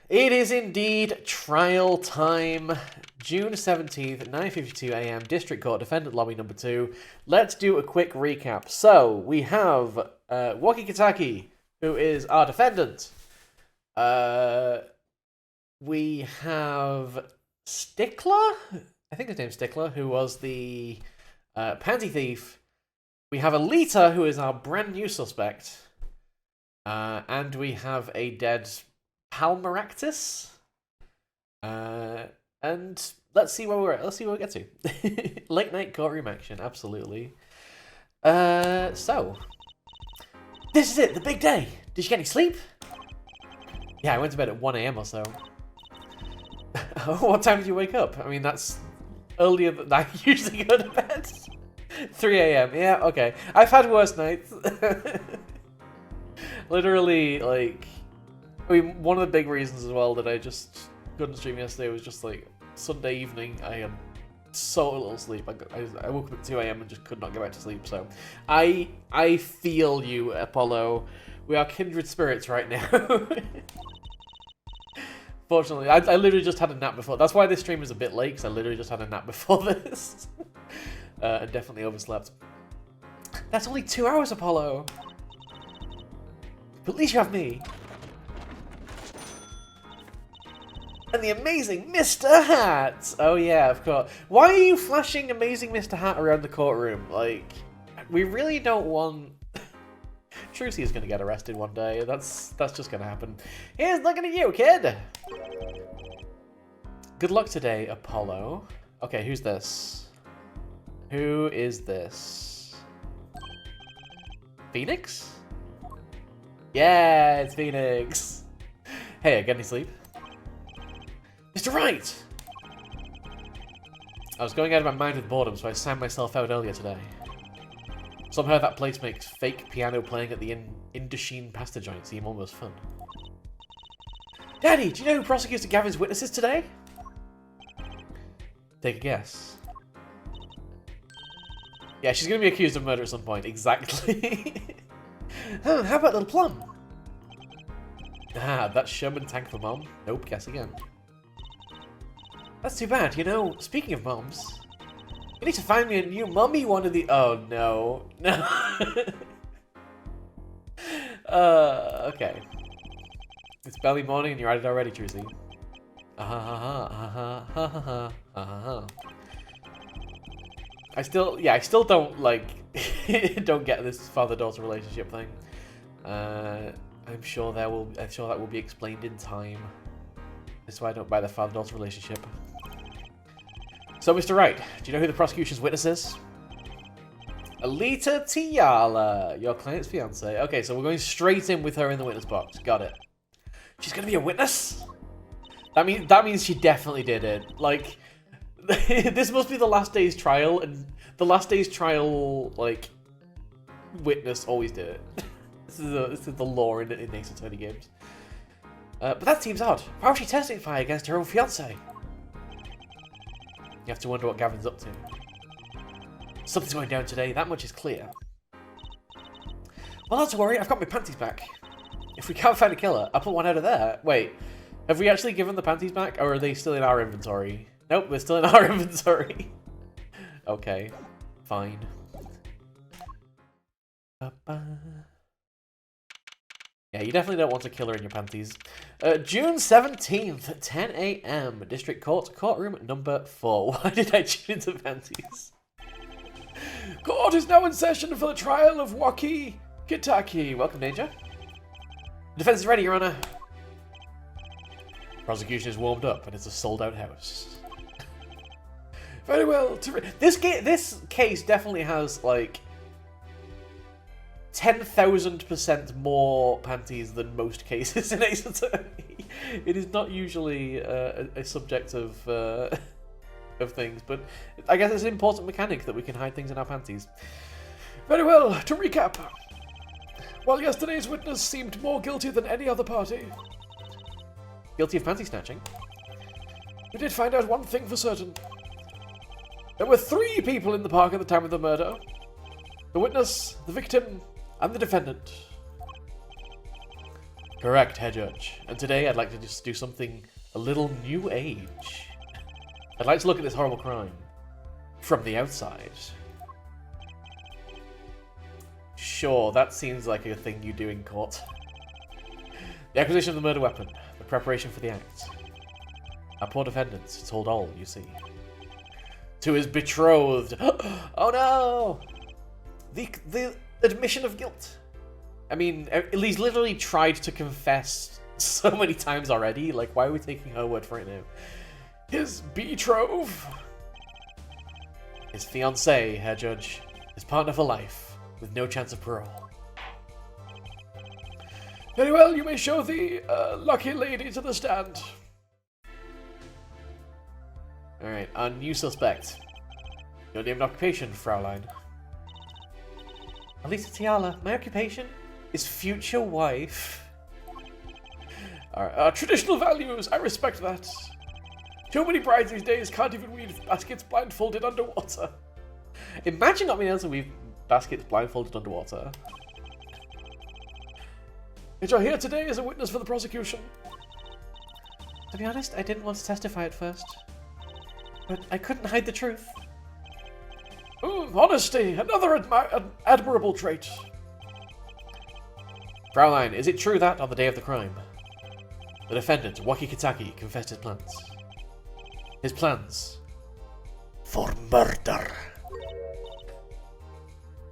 It is indeed trial time. June 17th, 9:52 AM, District Court, Defendant Lobby number 2. Let's do a quick recap. So, we have Waki Kitaki, who is our defendant. We have Stickler? I think his name's Stickler, who was the panty thief. We have Alita, who is our brand new suspect. And we have a dead Pal Meraktis. And let's see where we're at. Let's see where we get to. Late night courtroom action, absolutely. So this is it, the big day. Did you get any sleep? Yeah, I went to bed at 1 AM or so. What time did you wake up? I mean, that's earlier than I usually go to bed. 3 AM. Yeah, okay. I've had worse nights. Literally, like, I mean, one of the big reasons as well that I just couldn't stream yesterday was just like Sunday evening. I had so little sleep. I woke up at 2 AM and just could not get back to sleep. So I feel you, Apollo. We are kindred spirits right now. Fortunately, I literally just had a nap before. That's why this stream is a bit late, because I literally just had a nap before this. And definitely overslept. That's only 2 hours, Apollo. But at least you have me. And the amazing Mr. Hat! Oh yeah, of course. Why are you flashing amazing Mr. Hat around the courtroom? Like, we really don't want... Trucy is going to get arrested one day. That's just going to happen. Here's looking at you, kid! Good luck today, Apollo. Okay, who's this? Who is this? Phoenix? Yeah, it's Phoenix. Hey, get any sleep? Mr. Wright! I was going out of my mind with boredom, so I signed myself out earlier today. Somehow that place makes fake piano playing at the Indochine pasta joint seem almost fun. Daddy, do you know who prosecuted Gavin's witnesses today? Take a guess. Yeah, she's going to be accused of murder at some point. Exactly. Oh, how about Little Plum? Ah, that's Sherman tank for Mom. Nope, guess again. That's too bad. You know, speaking of moms, you need to find me a new mummy one of the... Oh, no. No. Okay. It's belly morning and you're at it already, Trucy. I still don't, like, don't get this father-daughter relationship thing. I'm sure that will be explained in time. That's why I don't buy the father-daughter relationship. So, Mr. Wright, do you know who the prosecution's witness is? Alita Tiala, your client's fiance. Okay, so we're going straight in with her in the witness box. Got it. She's gonna be a witness? That means she definitely did it. Like, this must be the last day's trial, and the last day's trial, like, witness always did it. This is the law in Ace Attorney games. But that seems odd. Why would she testify against her own fiancé? You have to wonder what Gavin's up to. Something's going down today, that much is clear. Well, not to worry, I've got my panties back. If we can't find a killer, I'll put one out of there. Wait, have we actually given the panties back, or are they still in our inventory? Nope, they're still in our inventory. Okay, fine. Yeah, you definitely don't want a killer in your panties. June 17th, 10 AM, District Court, courtroom number 4. Why did I tune into panties? Court is now in session for the trial of Waki Kitaki. Welcome, Danger. Defense is ready, Your Honor. Prosecution is warmed up, and it's a sold-out house. Very well. This case definitely has, like, 10,000% more panties than most cases in Ace Attorney. It is not usually a subject of things, but I guess it's an important mechanic that we can hide things in our panties. Very well, to recap. While yesterday's witness seemed more guilty than any other party. Guilty of panty snatching? We did find out one thing for certain. There were 3 people in the park at the time of the murder. The witness, the victim, and the defendant. Correct, Herr Judge. And today I'd like to just do something a little new age. I'd like to look at this horrible crime from the outside. Sure, that seems like a thing you do in court. The acquisition of the murder weapon, the preparation for the act. Our poor defendant told all, you see. To his betrothed. Oh no! The admission of guilt. I mean, he's literally tried to confess so many times already. Like, why are we taking her word for it now? His betrothed. His fiancée, Herr Judge. His partner for life, with no chance of parole. Very well, you may show the lucky lady to the stand. Alright, our new suspect. Your name and occupation, Fraulein. Alisa Tiala, my occupation is future wife. Alright, traditional values, I respect that. Too many brides these days can't even weave baskets blindfolded underwater. Imagine not being able to weave baskets blindfolded underwater. Yet you're here today as a witness for the prosecution. To be honest, I didn't want to testify at first. But I couldn't hide the truth. Honesty, another admirable trait. Fraulein, is it true that, on the day of the crime, the defendant, Waki Kitaki, confessed his plans? His plans for murder.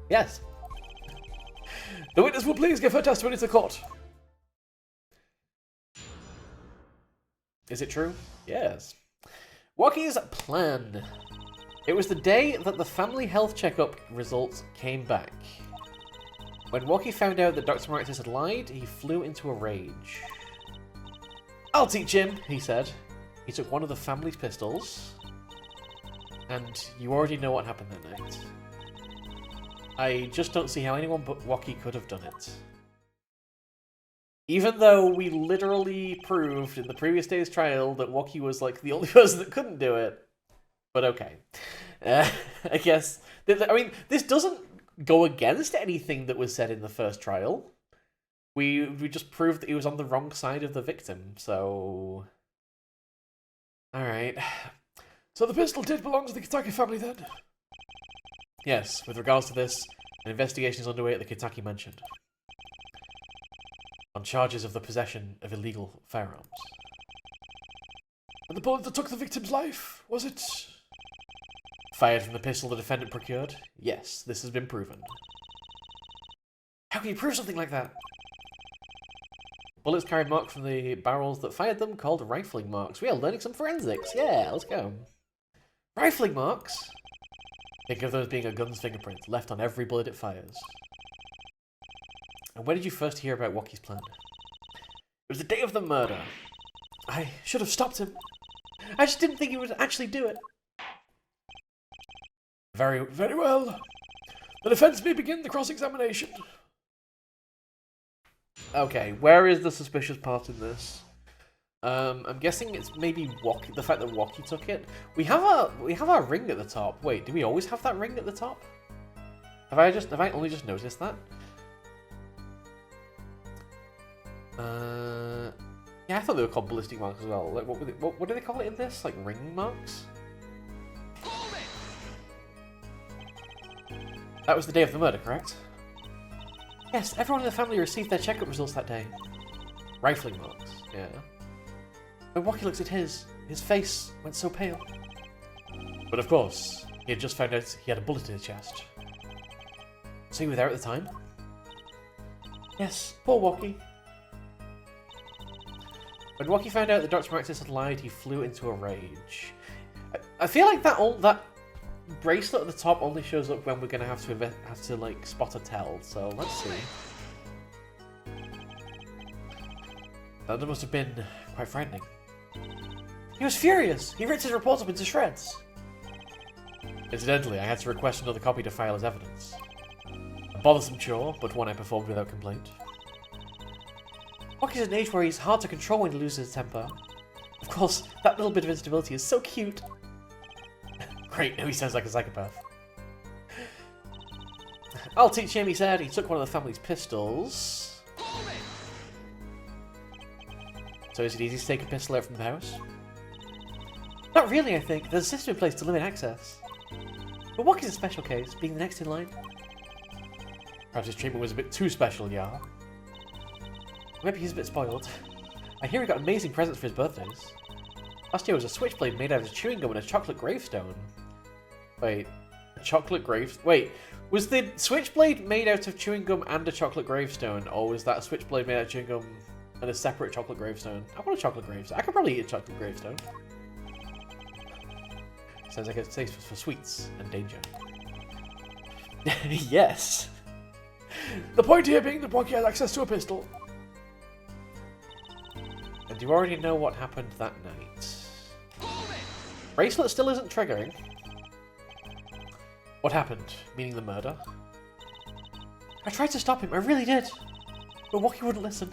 Yes. The witness will please give her testimony to the court. Is it true? Yes. Waki's plan. It was the day that the family health checkup results came back. When Waki found out that Dr. Meraktis had lied, he flew into a rage. I'll teach him, he said. He took one of the family's pistols. And you already know what happened that night. I just don't see how anyone but Waki could have done it. Even though we literally proved in the previous day's trial that Waki was like the only person that couldn't do it. But okay. I guess... I mean, this doesn't go against anything that was said in the first trial. We just proved that he was on the wrong side of the victim, so... Alright. So the pistol did belong to the Kitaki family then? Yes, with regards to this, an investigation is underway at the Kitaki mansion. On charges of the possession of illegal firearms. And the bullet that took the victim's life, was it... Fired from the pistol the defendant procured? Yes, this has been proven. How can you prove something like that? Bullets carried marks from the barrels that fired them, called rifling marks. We are learning some forensics. Yeah, let's go. Rifling marks? Think of those being a gun's fingerprint, left on every bullet it fires. And when did you first hear about Waki's plan? It was the day of the murder. I should have stopped him. I just didn't think he would actually do it. Very, very well. The defense may begin the cross-examination. Okay, where is the suspicious part in this? I'm guessing it's maybe Waki, the fact that Waki took it. We have our ring at the top. Wait, do we always have that ring at the top? Have I only just noticed that? Yeah, I thought they were called ballistic marks as well. Like, what do they call it in this? Like ring marks? That was the day of the murder, correct? Yes, everyone in the family received their checkup results that day. Rifling marks, yeah. When Waki looked at his face went so pale. But of course, he had just found out he had a bullet in his chest. So you were there at the time? Yes, poor Waki. When Waki found out that Dr. Meraktis had lied, he flew into a rage. I feel like that bracelet at the top only shows up when we're gonna have to like spot a tell. So let's see. That must have been quite frightening. He was furious. He ripped his report up into shreds. Incidentally, I had to request another copy to file as evidence. A bothersome chore, but one I performed without complaint. Waki's at an age where he's hard to control when he loses his temper. Of course, that little bit of instability is so cute. Great, now he sounds like a psychopath. I'll teach him, he said. He took one of the family's pistols. So is it easy to take a pistol out from the house? Not really, I think. There's a system in place to limit access. But Walkie's a special case, being the next in line. Perhaps his treatment was a bit too special, yeah. Maybe he's a bit spoiled. I hear he got amazing presents for his birthdays. Last year was a switchblade made out of chewing gum and a chocolate gravestone. Wait, a chocolate grave... Wait, was the switchblade made out of chewing gum and a chocolate gravestone? Or was that a switchblade made out of chewing gum and a separate chocolate gravestone? I want a chocolate gravestone. I could probably eat a chocolate gravestone. Sounds like it's taste for sweets and danger. Yes. The point here being that Wonky has access to a pistol. And you already know what happened that night. Bracelet still isn't triggering. What happened? Meaning the murder? I tried to stop him, I really did. But Wonky wouldn't listen.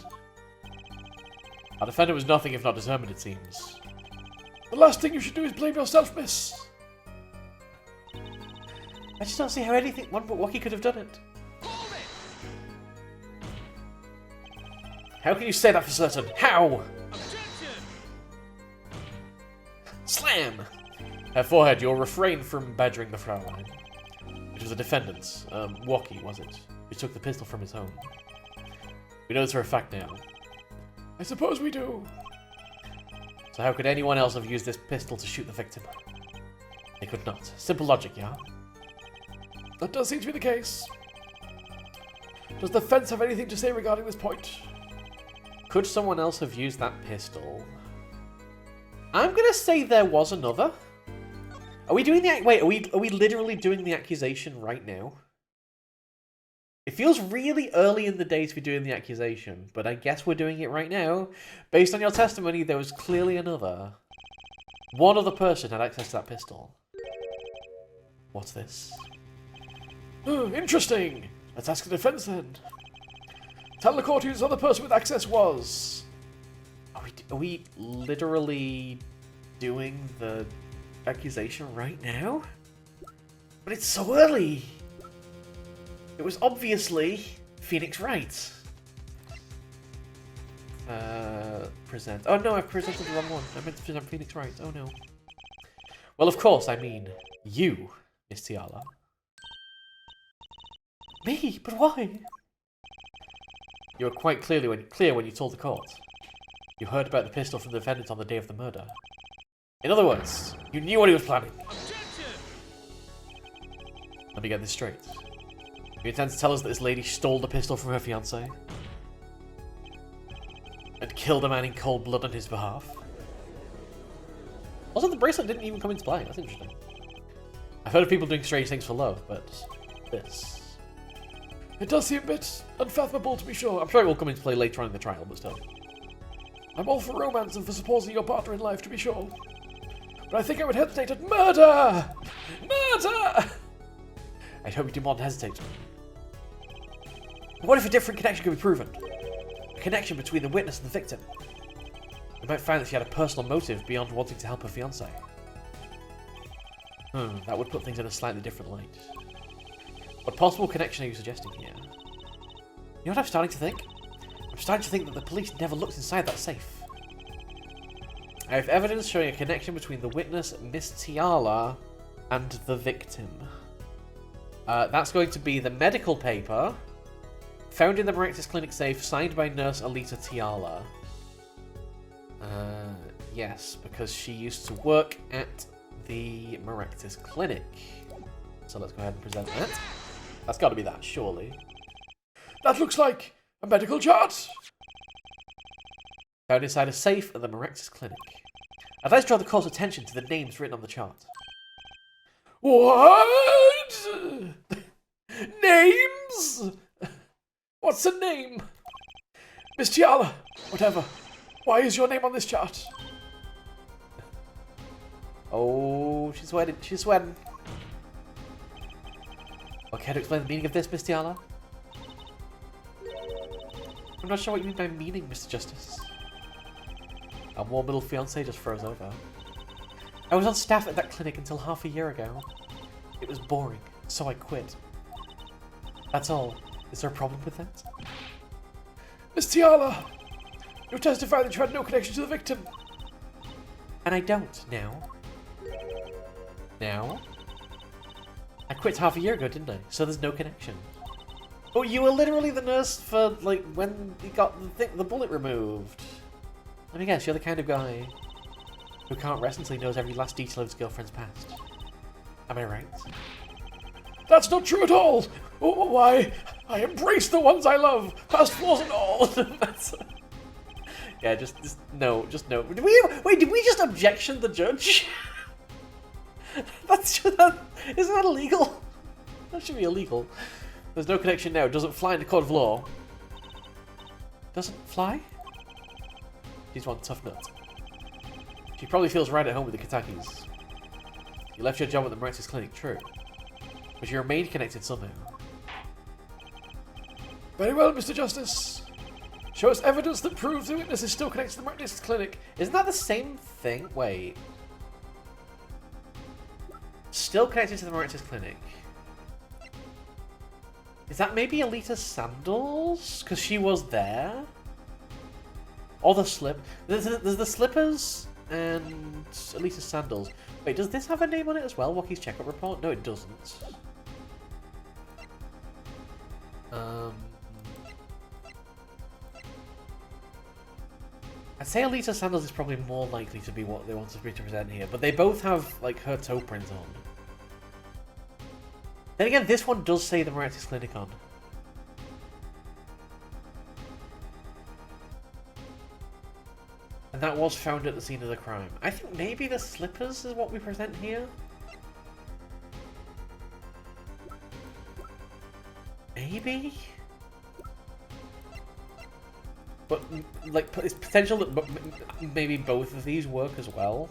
Our defender was nothing if not determined, it seems. The last thing you should do is blame yourself, miss. I just don't see how anything one but Wonky could have done it. How can you say that for certain? How? Objection! Slam! Her forehead, you'll refrain from badgering the Fraulein. It was the defendant's, Wonky, was it? Who took the pistol from his home. We know this for a fact now. I suppose we do. So how could anyone else have used this pistol to shoot the victim? They could not. Simple logic, yeah? That does seem to be the case. Does the fence have anything to say regarding this point? Could someone else have used that pistol? I'm gonna say there was another. Are we doing the... Wait, are we literally doing the accusation right now? It feels really early in the day to be doing the accusation, but I guess we're doing it right now. Based on your testimony, there was clearly another. One other person had access to that pistol. What's this? Oh, interesting. Let's ask the defense then. Tell the court who this other person with access was. Are we literally doing the accusation right now? But it's so early. It was obviously Phoenix Wright. Present. Oh no, I've presented the wrong one. I meant to present Phoenix Wright. Oh no. Well, of course, I mean you, Miss Tiala. Me? But why? You were quite clear when you told the court. You heard about the pistol from the defendant on the day of the murder. In other words, you knew what he was planning. Objection! Let me get this straight. You intend to tell us that this lady stole the pistol from her fiancé? And killed a man in cold blood on his behalf? Also, the bracelet didn't even come into play. That's interesting. I've heard of people doing strange things for love, but this... It does seem a bit unfathomable, to be sure. I'm sure it will come into play later on in the trial, but still. I'm all for romance and for supporting your partner in life, to be sure. But I think I would hesitate at murder! Murder! I'd hope you did more than hesitate. But what if a different connection could be proven? A connection between the witness and the victim. We might find that she had a personal motive beyond wanting to help her fiancé. That would put things in a slightly different light. What possible connection are you suggesting here? You know what I'm starting to think? I'm starting to think that the police never looked inside that safe. I have evidence showing a connection between the witness, Miss Tiala, and the victim. That's going to be the medical paper found in the Meraktis clinic safe, signed by nurse Alita Tiala. Yes, because she used to work at the Meraktis clinic. So let's go ahead and present that. That's got to be that, surely. That looks like a medical chart. Found inside a safe at the Meraktis clinic. I'd like to draw the court's attention to the names written on the chart. What? Names? What's a name? Miss Tiala, whatever. Why is your name on this chart? Oh, she's sweating. She's sweating. Okay, to explain the meaning of this, Miss Tiala? I'm not sure what you mean by meaning, Mr. Justice. Our warm little fiancé just froze over. I was on staff at that clinic until half a year ago. It was boring, so I quit. That's all. Is there a problem with that? Miss Tiala, You testify that you had no connection to the victim. And I don't now. Now? I quit half a year ago, didn't I? So there's no connection. Oh, you were literally the nurse for, like, when he got the bullet removed. Let me guess, you're the kind of guy who can't rest until he knows every last detail of his girlfriend's past. Am I right? That's not true at all! Oh, why? I embrace the ones I love, past flaws and all! Yeah, just no. Did we just objection the judge? Isn't that illegal? That should be illegal. There's no connection now. Doesn't fly in the court of law. Doesn't fly? She's one tough nut. She probably feels right at home with the Katakis. You left your job at the Meraktis clinic, true. But you remained connected somehow. Very well, Mr. Justice. Show us evidence that proves the witness is still connected to the Meraktis clinic. Isn't that the same thing? Wait. Still connected to the Meraktis clinic. Is that maybe Alita's sandals? Because she was there? Or the slip. There's the slippers and Alita's sandals. Wait, does this have a name on it as well? Wookiee's checkup report? No, it doesn't. I'd say Alita's sandals is probably more likely to be what they wanted me to present here, but they both have, like, her toe print on. Then again, this one does say the Meraktis clinic on. And that was found at the scene of the crime. I think maybe the slippers is what we present here? Maybe? But, like, it's potential that maybe both of these work as well.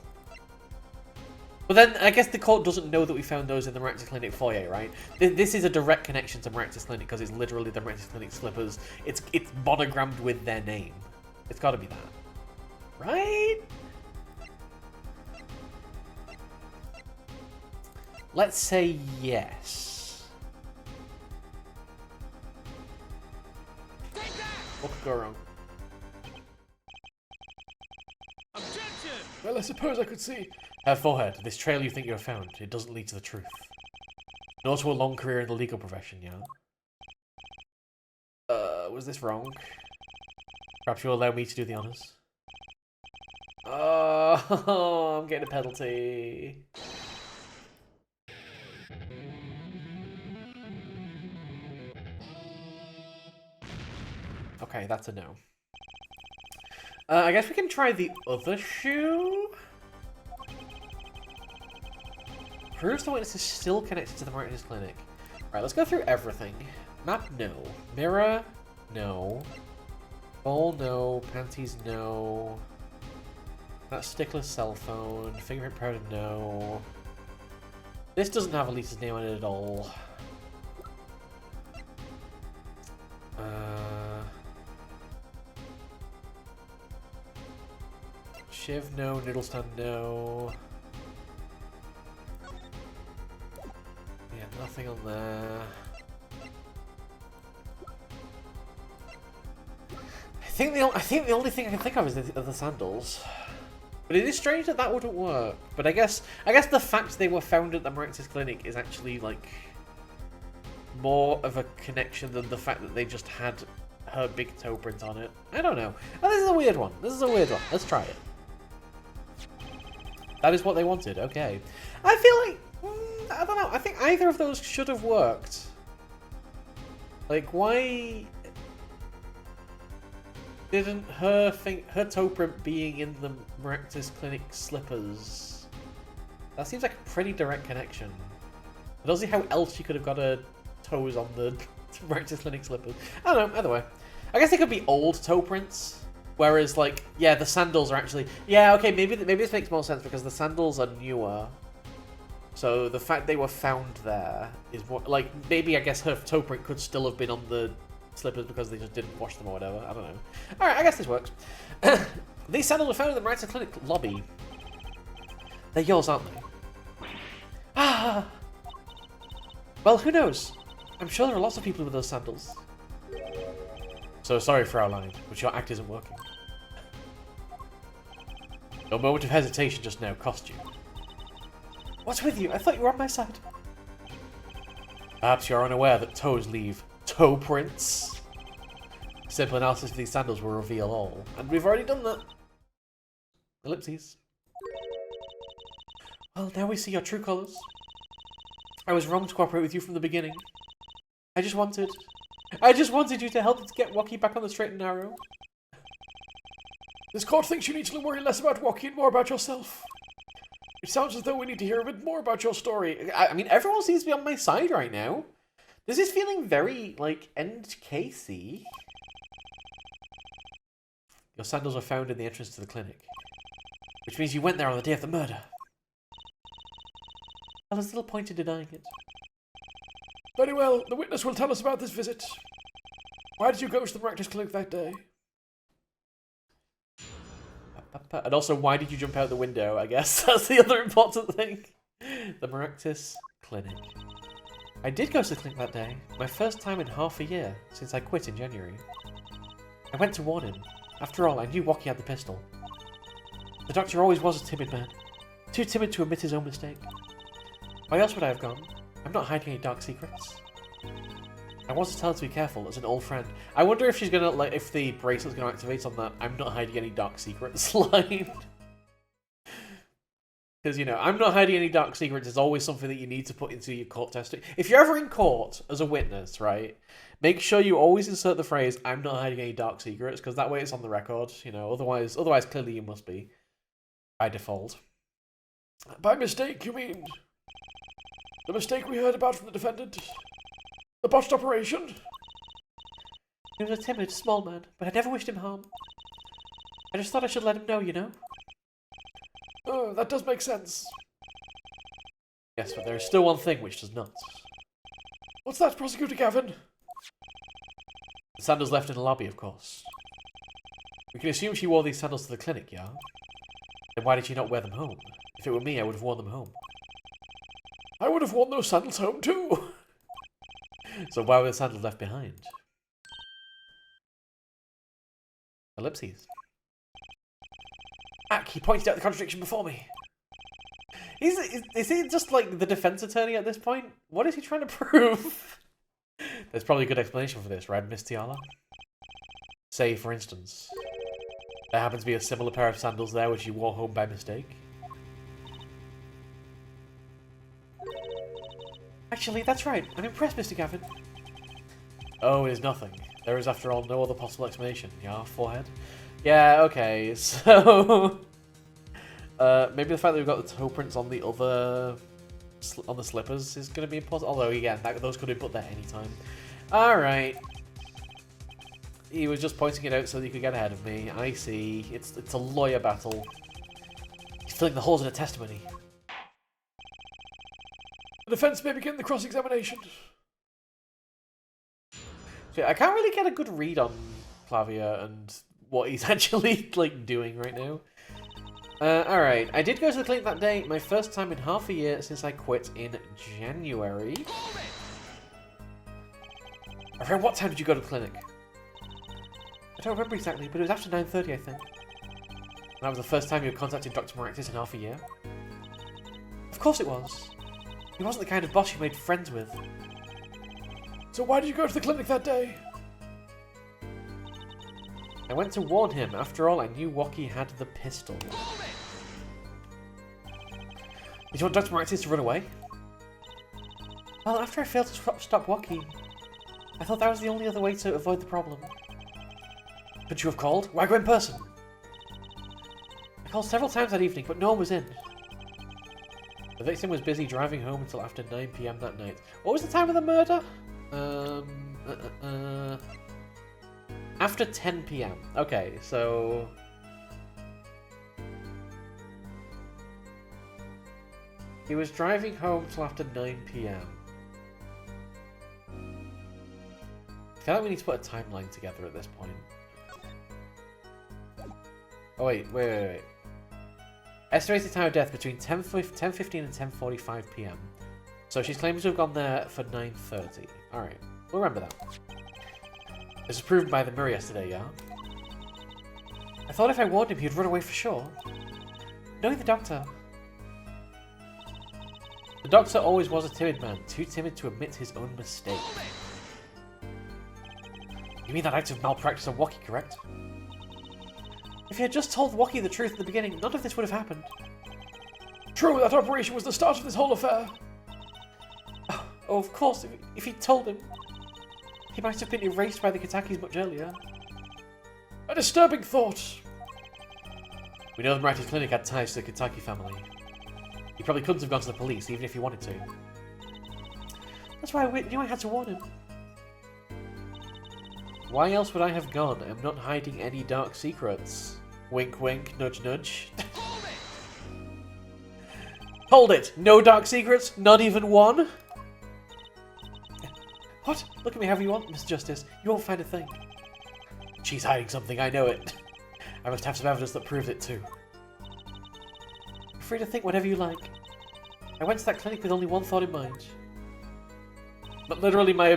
But then, I guess the court doesn't know that we found those in the Meraktis clinic foyer, right? This is a direct connection to Meraktis clinic because it's literally the Meraktis clinic slippers. It's monogrammed with their name. It's got to be that. Right? Let's say yes. What could go wrong? Objection! Well, I suppose I could see. Her forehead, this trail you think you have found, it doesn't lead to the truth. Nor to a long career in the legal profession, yeah? Was this wrong? Perhaps you'll allow me to do the honors? Oh, I'm getting a penalty. Okay, that's a no. I guess we can try the other shoe? Proves the witness is still connected to the Meraktis clinic. Right, let's go through everything. Map, no. Mirror, no. Ball, no. Panties, no. That stickler's cell phone. Fingerprint powder, no. This doesn't have Elisa's name on it at all. Shiv, no. Noodle stand, no. Yeah, nothing on there. I think the only thing I can think of is the sandals. But it is strange that wouldn't work. But I guess the fact they were found at the Meraktis clinic is actually like more of a connection than the fact that they just had her big toe print on it. I don't know. Oh, this is a weird one. This is a weird one. Let's try it. That is what they wanted. Okay. I feel like I don't know. I think either of those should have worked. Like, why didn't her toe print being in the Meraktis clinic slippers? That seems like a pretty direct connection. I don't see how else she could have got her toes on the Meraktis clinic slippers. I don't know. Either way, I guess they could be old toe prints. Whereas, like, yeah, the sandals are actually... Yeah, okay, maybe this makes more sense because the sandals are newer. So the fact they were found there is what... Like, maybe I guess her toe print could still have been on the slippers because they just didn't wash them or whatever. I don't know. Alright, I guess this works. These sandals were found in the Meraktis clinic lobby. They're yours, aren't they? Ah! Well, who knows? I'm sure there are lots of people with those sandals. So sorry, Fraulein, but your act isn't working. A moment of hesitation just now cost you. What's with you? I thought you were on my side. Perhaps you are unaware that toes leave toe prints. Simple analysis of these sandals will reveal all. And we've already done that. Ellipses. Well, now we see your true colours. I was wrong to cooperate with you from the beginning. I just wanted you to help us get Wocky back on the straight and narrow. This court thinks you need to worry less about Wocky and more about yourself. It sounds as though we need to hear a bit more about your story. I mean, everyone seems to be on my side right now. This is feeling very, like, end casey. Your sandals were found in the entrance to the clinic. Which means you went there on the day of the murder. Well, there's little point in denying it. Very well, the witness will tell us about this visit. Why did you go to the Meraktis clinic that day? And also, why did you jump out the window, I guess? That's the other important thing. The Meraktis clinic. I did go to the clinic that day. My first time in half a year, since I quit in January. I went to warn him. After all, I knew Wocky had the pistol. The doctor always was a timid man. Too timid to admit his own mistake. Why else would I have gone? I'm not hiding any dark secrets. I want to tell her to be careful as an old friend. I wonder if she's gonna, like, if the bracelet's gonna activate on that I'm not hiding any dark secrets line. Because, you know, I'm not hiding any dark secrets is always something that you need to put into your court testimony. If you're ever in court as a witness, right, make sure you always insert the phrase, I'm not hiding any dark secrets, because that way it's on the record, you know, otherwise clearly you must be. By default. By mistake, you mean? The mistake we heard about from the defendant? The botched operation? He was a timid, small man, but I never wished him harm. I just thought I should let him know, you know? Oh, that does make sense. Yes, but there is still one thing which does not. What's that, Prosecutor Gavin? The sandals left in the lobby, of course. We can assume she wore these sandals to the clinic, yeah? Then why did she not wear them home? If it were me, I would have worn them home. I would have worn those sandals home too! So why were the sandals left behind? Ellipses. Ack, he pointed out the contradiction before me. Is he just like the defense attorney at this point? What is he trying to prove? There's probably a good explanation for this, right, Miss Tiala? Say, for instance, there happens to be a similar pair of sandals there which you wore home by mistake. Actually, that's right. I'm impressed, Mr. Gavin. Oh, it is nothing. There is, after all, no other possible explanation. Yeah, forehead? Yeah, okay, so... maybe the fact that we've got the toe prints on the other... on the slippers is going to be important. Although, again, those could be put there anytime. Alright. He was just pointing it out so that he could get ahead of me. I see. It's a lawyer battle. He's filling the holes in a testimony. The defense may begin the cross-examination. So I can't really get a good read on Flavia and what he's actually, like, doing right now. Alright, I did go to the clinic that day, my first time in half a year since I quit in January. Around what time did you go to the clinic? I don't remember exactly, but it was after 9:30, I think. And that was the first time you had contacted Dr. Meraktis in half a year. Of course it was. He wasn't the kind of boss you made friends with. So why did you go to the clinic that day? I went to warn him. After all, I knew Wocky had the pistol. Did you want Dr. Meraktis to run away? Well, after I failed to stop Wocky, I thought that was the only other way to avoid the problem. Could you have called? Why go in person? I called several times that evening, but no one was in. The victim was busy driving home until after 9 PM that night. What was the time of the murder? After 10 PM. Okay, so... he was driving home till after 9 PM. I feel like we need to put a timeline together at this point. Oh wait. Estimated time of death between 10:15 and 10:45 PM. So she's claiming to have gone there for 9:30. Alright, we'll remember that. This was proven by the mirror yesterday, yeah? I thought if I warned him, he'd run away for sure. Knowing the Doctor. The Doctor always was a timid man, too timid to admit his own mistake. You mean that act of malpractice on Woki, correct? If he had just told Woki the truth at the beginning, none of this would have happened. True, that operation was the start of this whole affair. Oh, of course, if he'd told him, he might have been erased by the Kitakis much earlier. A disturbing thought. We know the Meraktis clinic had ties to the Kitaki family. He probably couldn't have gone to the police, even if he wanted to. That's why I knew I had to warn him. Why else would I have gone? I'm not hiding any dark secrets. Wink wink, nudge nudge. Hold it! No dark secrets? Not even one? What? Look at me however you want, Miss Justice. You won't find a thing. She's hiding something, I know it. I must have some evidence that proves it too. You're free to think whatever you like. I went to that clinic with only one thought in mind. But literally my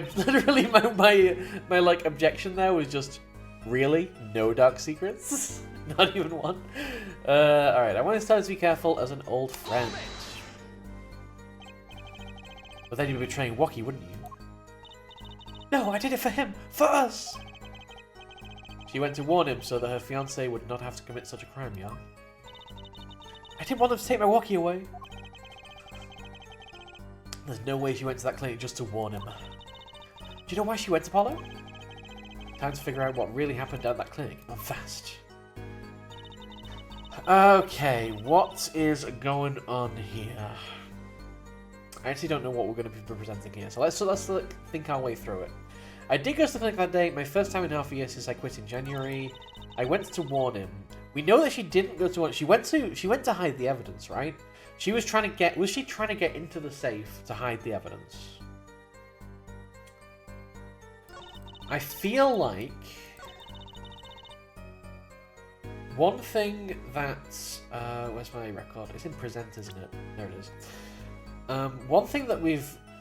like objection there was just, really? No dark secrets? Not even one? Alright, I want to start to be careful as an old friend. But then you'd be betraying Woki, wouldn't you? No, I did it for him! For us! She went to warn him so that her fiancé would not have to commit such a crime, yeah? I didn't want them to take my Woki away. There's no way she went to that clinic just to warn him. Do you know why she went to Apollo? Time to figure out what really happened down that clinic. I'm fast. Okay, what is going on here? I actually don't know what we're going to be presenting here, so let's think our way through it. I did go to the clinic that day, my first time in half a year since I quit in January. I went to warn him. We know that she didn't go to warn. She went to hide the evidence, right? She was trying to get. Was she trying to get into the safe to hide the evidence? I feel like one thing that where's my record? It's in present, isn't it? There it is. One thing that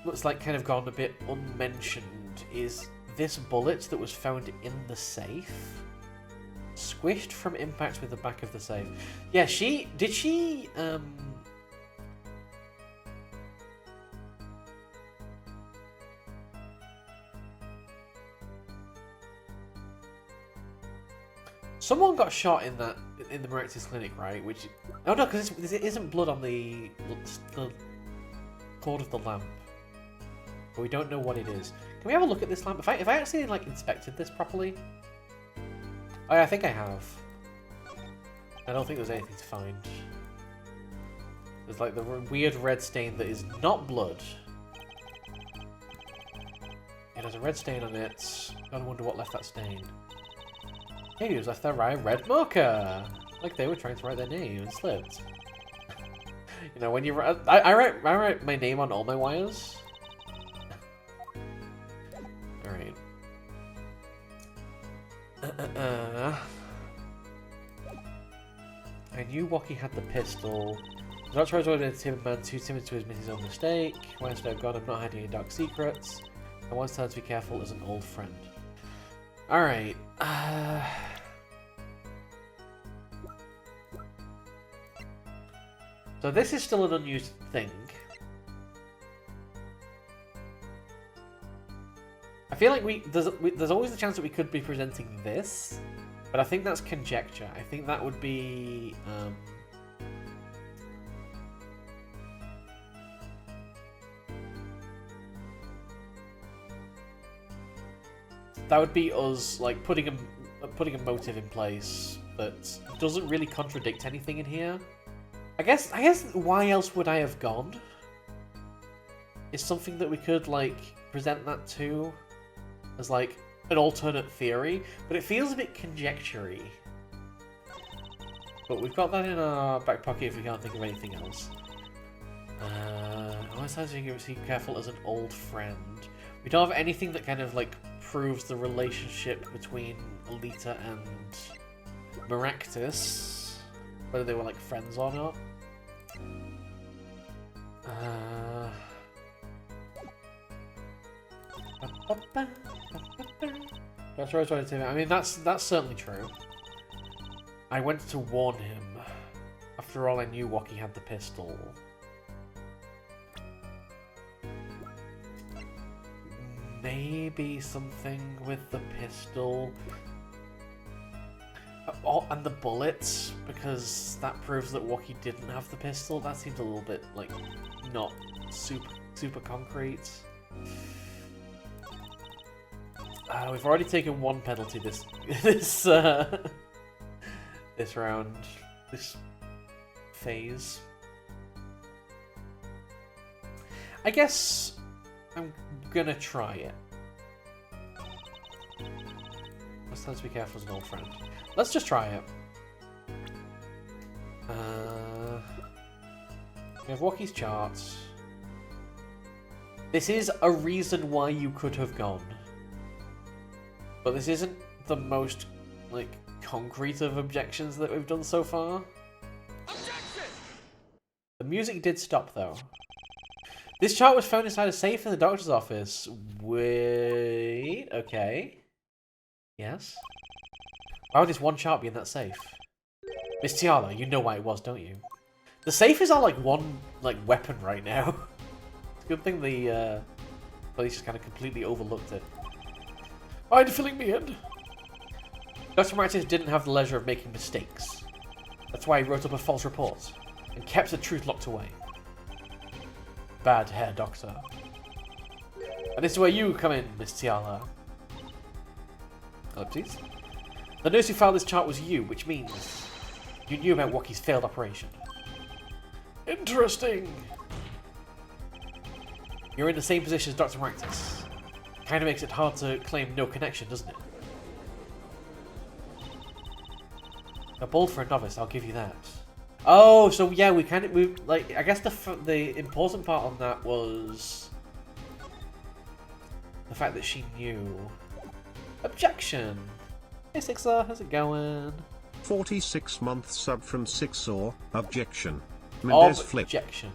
looks like kind of gone a bit unmentioned is this bullet that was found in the safe. Squished from impact with the back of the safe. Yeah, did she someone got shot in the Meraktis clinic, right? Which, oh no, because it isn't blood on the cord of the lamp, but we don't know what it is. Can we have a look at this lamp? If I actually like inspected this properly, oh yeah, I think I have. I don't think there's anything to find. There's like the weird red stain that is not blood. It has a red stain on it. I wonder what left that stain. Maybe it was left there by a red marker. Like they were trying to write their name and slipped. You know, when you write, I write my name on all my wires. All right. I knew Woki had the pistol. The Doctor was already a timid man, too timid to admit his own mistake. When I said, God, I'm not hiding any dark secrets. I want to tell her to be careful as an old friend. All right. So this is still an unused thing. I feel like there's always the chance that we could be presenting this, but I think that's conjecture. I think that would be us like putting a motive in place that doesn't really contradict anything in here. I guess why else would I have gone? Is something that we could like present that to as like an alternate theory, but it feels a bit conjecture-y. But we've got that in our back pocket if we can't think of anything else. I was to be careful as an old friend. We don't have anything that kind of like proves the relationship between Alita and Meraktis, whether they were like friends or not. That's what I was trying to say. I mean, that's certainly true. I went to warn him. after all, I knew Wocky had the pistol. Maybe something with the pistol. Oh, and the bullets, because that proves that Wocky didn't have the pistol. That seems a little bit, like, not super concrete. We've already taken one penalty this round, this phase. I guess I'm gonna try it. Let's be careful as an old friend. Let's just try it. We have Wocky's charts. This is a reason why you could have gone. But this isn't the most, like, concrete of objections that we've done so far. Objection! The music did stop, though. This chart was found inside a safe in the doctor's office. Wait... Okay. Yes? Why would this one chart be in that safe? Miss Tiala, you know why it was, don't you? The safe is our, like, one, like, weapon right now. It's a good thing the, police just kind of completely overlooked it. Mind filling me in? Dr. Meraktis didn't have the leisure of making mistakes. That's why he wrote up a false report and kept the truth locked away. Bad hair, Doctor. And this is where you come in, Miss Tiala. Ellipses. The nurse who filed this chart was you, which means you knew about Wocky's failed operation. Interesting. You're in the same position as Dr. Meraktis. Kind of makes it hard to claim no connection, doesn't it? A bold for a novice, I'll give you that. Oh, so yeah, we like, I guess the important part on that was the fact that she knew. Objection. Hey Sixer, how's it going? 46-month sub from Sixor. Objection. Mindez flip. Objection.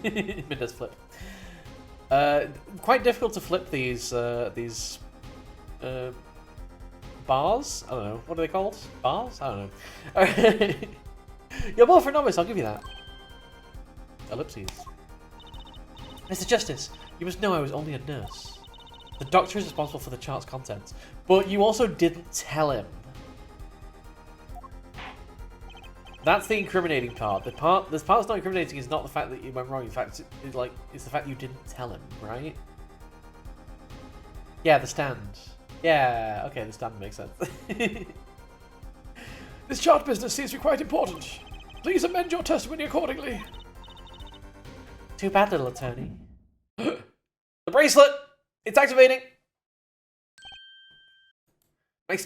Mindez flip. Quite difficult to flip these bars? I don't know. What are they called? Bars? I don't know. You're both for novice, I'll give you that. Ellipses. Mr. Justice, you must know I was only a nurse. The doctor is responsible for the chart's contents, but you also didn't tell him. That's the incriminating part. This part that's not incriminating is not the fact that you went wrong. In fact, it's the fact you didn't tell him, right? Yeah, the stand. Yeah, okay, the stand makes sense. This chart business seems to be quite important. Please amend your testimony accordingly. Too bad, little attorney. The bracelet! It's activating!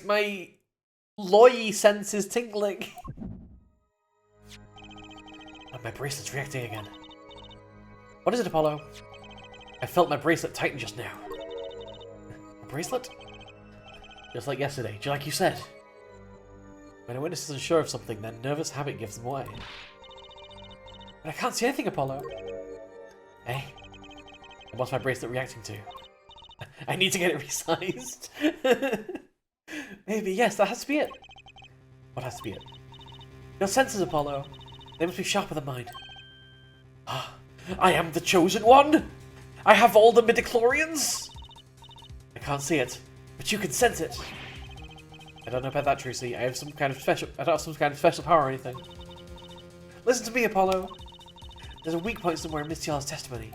My lawyer sense is tingling. And my bracelet's reacting again. What is it, Apollo? I felt my bracelet tighten just now. A bracelet? Just like yesterday, just like you said. When a witness isn't sure of something, their nervous habit gives them away. But I can't see anything, Apollo. Hey, and what's my bracelet reacting to? I need to get it resized. Maybe, yes, that has to be it. What has to be it? Your senses, Apollo. They must be sharper than mine. Ah, I am the chosen one! I have all the midichlorians! I can't see it, but you can sense it. I don't know about that, Trucy. I don't have some kind of special power or anything. Listen to me, Apollo. There's a weak point somewhere in Miss Tiala's testimony,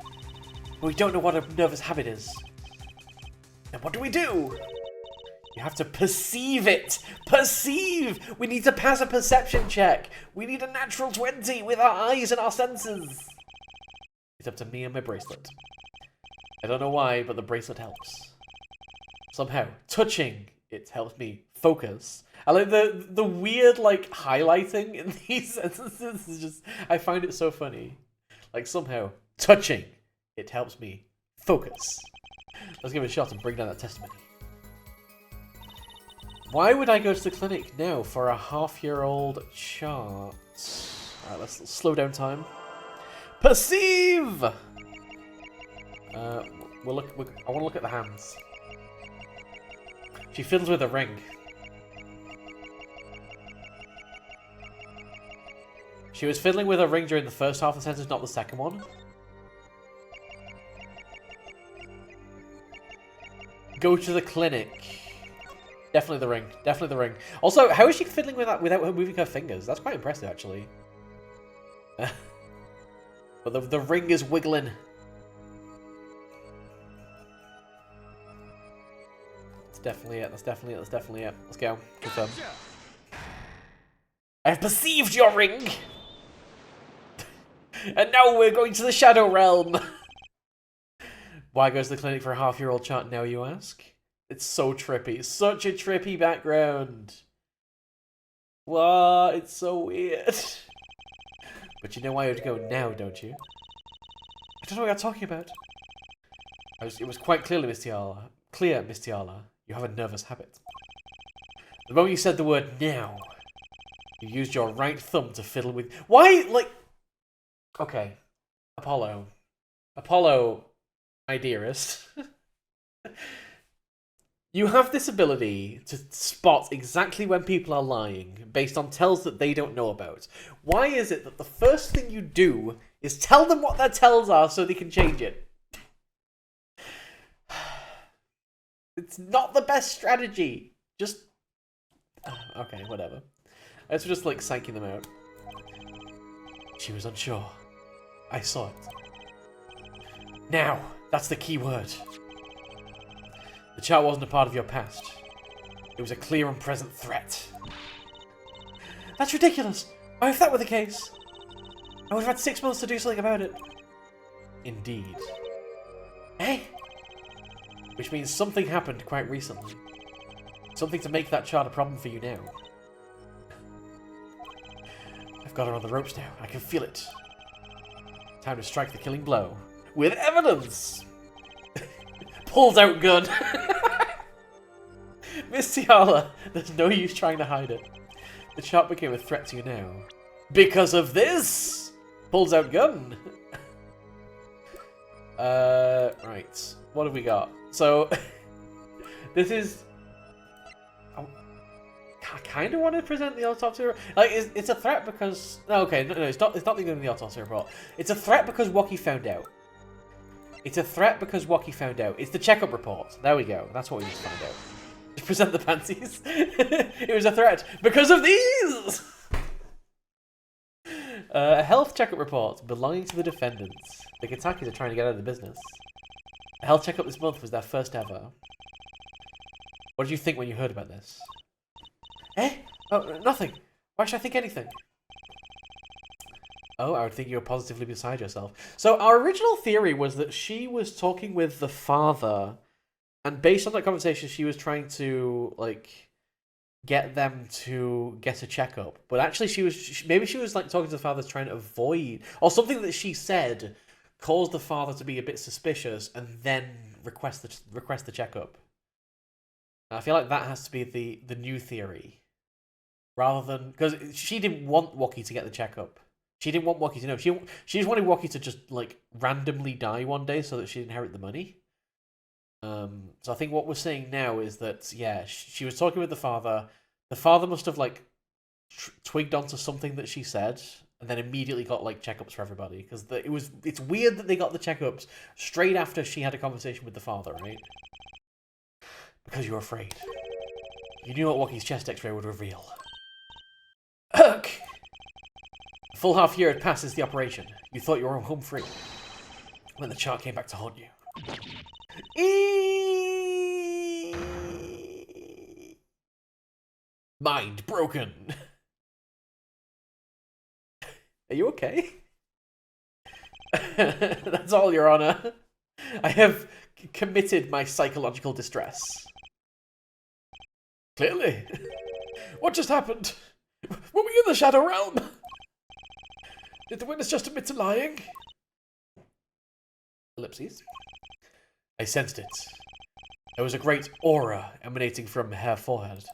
but we don't know what a nervous habit is. Then what do we do? You have to perceive it! Perceive! We need to pass a perception check! We need a natural 20 with our eyes and our senses! It's up to me and my bracelet. I don't know why, but the bracelet helps. Somehow, touching it helps me focus. I like the weird, like, highlighting in these sentences is just... I find it so funny. Like, somehow, touching it helps me focus. Let's give it a shot and bring down that testimony. Why would I go to the clinic now for a half-year-old chart? Alright, let's slow down time. Perceive! I want to look at the hands. She fiddles with a ring. She was fiddling with her ring during the first half of the sentence, not the second one. Go to the clinic. Definitely the ring. Definitely the ring. Also, how is she fiddling with that without her moving her fingers? That's quite impressive, actually. But the ring is wiggling. That's definitely it. That's definitely it. That's definitely it. Let's go. Confirm. I have perceived your ring! And now we're going to the Shadow Realm! Why goes to the clinic for a half-year-old child now, you ask? It's so trippy. It's such a trippy background. What? It's so weird. But you know why you would go now, don't you? I don't know what you're talking about. It was quite clear, Miss Tiala. Clear, Miss Tiala. You have a nervous habit. The moment you said the word now, you used your right thumb to fiddle with... Why, like... Okay. Apollo. Apollo, my dearest. You have this ability to spot exactly when people are lying based on tells that they don't know about. Why is it that the first thing you do is tell them what their tells are so they can change it? It's not the best strategy. Just... Okay, whatever. I was just, like, psyching them out. She was unsure. I saw it. Now, that's the key word. The chart wasn't a part of your past. It was a clear and present threat. That's ridiculous! Why, if that were the case, I would have had 6 months to do something about it. Indeed. Eh? Which means something happened quite recently. Something to make that chart a problem for you now. I've got her on the ropes now. I can feel it. Time to strike the killing blow. With evidence! Pulls out gun. Miss Tiala, there's no use trying to hide it. The chart became a threat to you now. Because of this! Pulls out gun. Right. What have we got? So, this is... I kind of want to present the autopsy report. Like, it's a threat because... No, okay, no, it's not the autopsy report. It's a threat because Woki found out. It's a threat because Woki found out. It's the checkup report. There we go. That's what we need to find out. To present the panties. It was a threat because of these! A health checkup report belonging to the defendants. The Katakis are trying to get out of the business. A health checkup this month was their first ever. What did you think when you heard about this? Eh? Oh, nothing. Why should I think anything? Oh, I would think you were positively beside yourself. So our original theory was that she was talking with the father, and based on that conversation, she was trying to, like, get them to get a checkup. But actually, maybe she was like talking to the father trying to avoid, or something that she said caused the father to be a bit suspicious, and then request the checkup. And I feel like that has to be the new theory. Rather than... Because she didn't want Woki to get the checkup. She didn't want Woki to know. She just wanted Woki to just, like, randomly die one day so that she'd inherit the money. So I think what we're saying now is that, yeah, she was talking with the father. The father must have, like, twigged onto something that she said, and then immediately got, like, checkups for everybody. Because it's weird that they got the checkups straight after she had a conversation with the father, right? Because you were afraid. You knew what Woki's chest x-ray would reveal. Ugh! A full half year had passed since the operation. You thought you were home free. When the chart came back to haunt you. Mind broken. Are you okay? That's all, Your Honor. I have committed my psychological distress. Clearly. What just happened? Were we in the Shadow Realm? Did the witness just admit to lying? Ellipses. I sensed it. There was a great aura emanating from her forehead.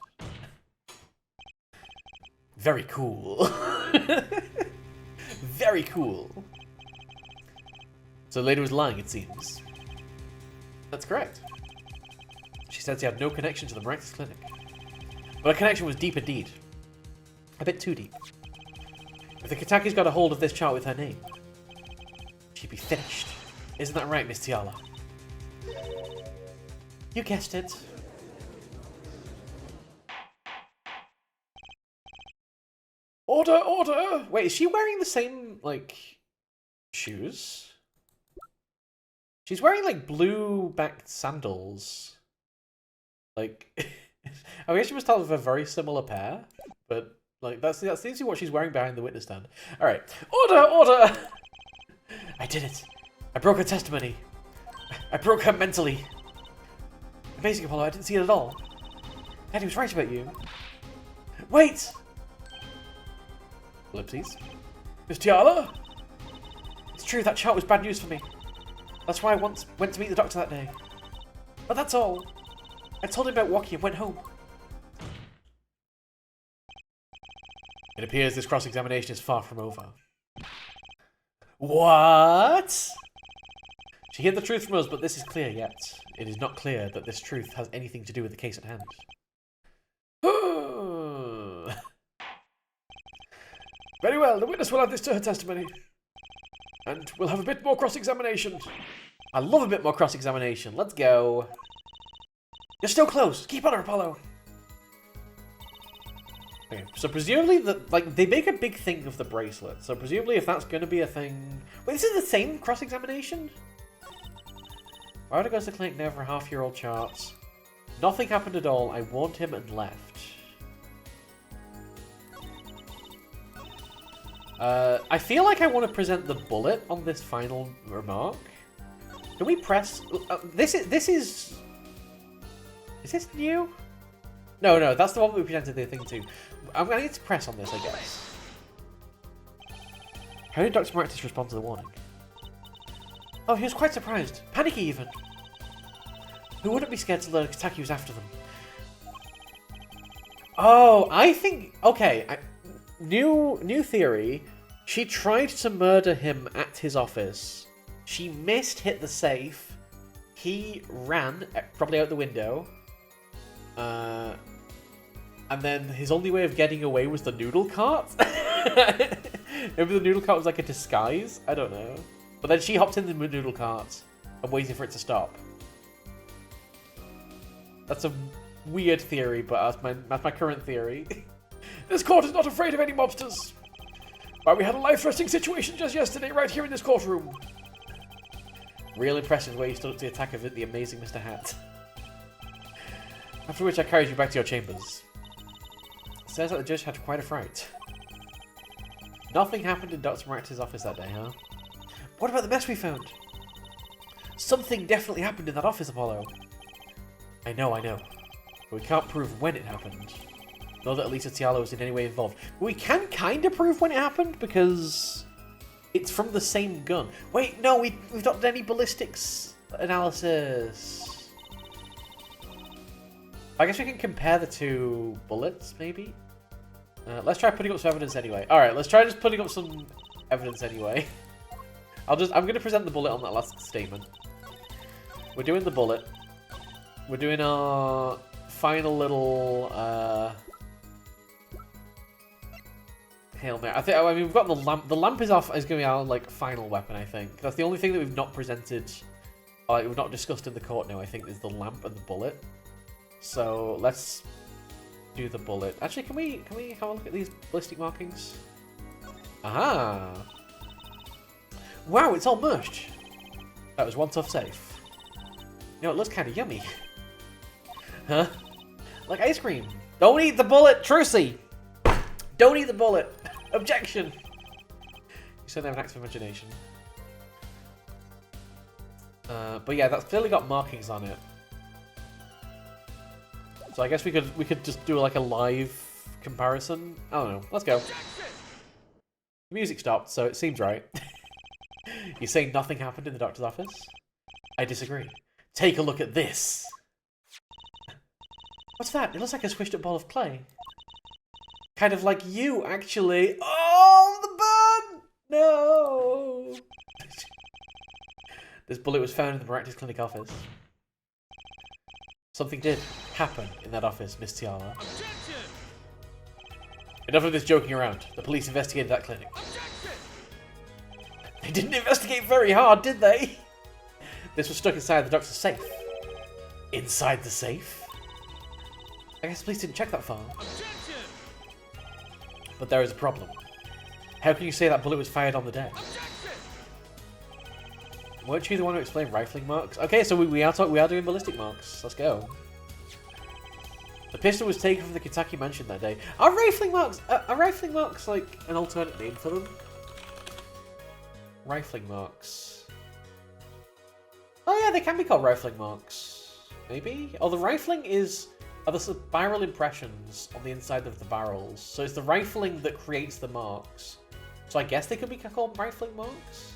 Very cool. Very cool. So the lady was lying, it seems. That's correct. She said she had no connection to the Meraktis clinic. But her connection was deep indeed. A bit too deep. If the Kataki's got a hold of this chart with her name, she'd be finished. Isn't that right, Miss Tiala? You guessed it. Order, order! Wait, is she wearing the same, like, shoes? She's wearing, like, blue-backed sandals. Like, I guess she must have a very similar pair, but, like, that seems to be what she's wearing behind the witness stand. Alright. Order, order! I did it. I broke her testimony. I broke her mentally. Amazing, Apollo, I didn't see it at all. Daddy was right about you. Wait! Ellipses. Miss Tiala? It's true, that chart was bad news for me. That's why I went to meet the doctor that day. But that's all. I told him about walking and went home. It appears this cross-examination is far from over. What? She hid the truth from us, but this is clear yet. It is not clear that this truth has anything to do with the case at hand. Very well, the witness will add this to her testimony. And we'll have a bit more cross-examination. I love a bit more cross-examination. Let's go. You're still close. Keep on her, Apollo. Okay, so presumably, they make a big thing of the bracelet. So presumably, if that's going to be a thing... Wait, this is the same cross-examination? Why would I go to the clinic now for half-year-old charts? Nothing happened at all. I warned him and left. I feel like I want to present the bullet on this final remark. Can we press... This is... Is this new? No, that's the one we presented the thing to. I'm going to need to press on this, I guess. How did Dr. Meraktis respond to the warning? Oh, he was quite surprised. Panicky, even. Who wouldn't be scared to learn Kataki was after them? Oh, I think... Okay, new theory. She tried to murder him at his office. She missed, hit the safe. He ran, probably out the window. And then his only way of getting away was the noodle cart? Maybe the noodle cart was like a disguise? I don't know. But then she hopped in the noodle cart and waited for it to stop. That's a weird theory, but that's my current theory. This court is not afraid of any mobsters. Why, we had a life-threatening situation just yesterday right here in this courtroom. Real impressive way you stood up to the attack of the amazing Mr. Hat. After which I carried you back to your chambers. Sounds like the judge had quite a fright. Nothing happened in Dr. Meraktis' office that day, huh? What about the mess we found? Something definitely happened in that office, Apollo. I know. But we can't prove when it happened. Nor that Elisa Tiala was in any way involved. But we can kind of prove when it happened, because it's from the same gun. Wait, no, we've not done any ballistics analysis. I guess we can compare the two bullets, maybe? Let's try putting up some evidence anyway. Alright, let's try just putting up some evidence anyway. I'm going to present the bullet on that last statement. We're doing the bullet. We're doing our final little Hail Mary. I mean, we've got the lamp. The lamp is going to be our like final weapon, I think. That's the only thing that we've not presented, we've not discussed in the court now, I think, is the lamp and the bullet. So let's do the bullet. Actually, can we have a look at these ballistic markings? Aha! Wow, it's all mushed. That was one tough safe. You know, it looks kind of yummy. Huh? Like ice cream. Don't eat the bullet, Trucy! Don't eat the bullet! Objection! You certainly have an active imagination. But yeah, that's clearly got markings on it. So I guess we could just do like a live comparison. I don't know. Let's go. The music stopped, so it seems right. You say nothing happened in the doctor's office? I disagree. Take a look at this. What's that? It looks like a squished up ball of clay. Kind of like you, actually. Oh, the burn! No! This bullet was found in the Meraktis clinic office. Something did happen in that office, Miss Tiala. Enough of this joking around. The police investigated that clinic. They didn't investigate very hard, did they? This was stuck inside the doctor's safe. Inside the safe? I guess the police didn't check that far. But there is a problem. How can you say that bullet was fired on the day? Weren't you the one who explained rifling marks? Okay, so we are doing ballistic marks. Let's go. The pistol was taken from the Kentucky mansion that day. Are rifling marks like an alternate name for them? Rifling marks. Oh yeah, they can be called rifling marks. Maybe? Oh, the rifling are the spiral impressions on the inside of the barrels. So it's the rifling that creates the marks. So I guess they could be called rifling marks?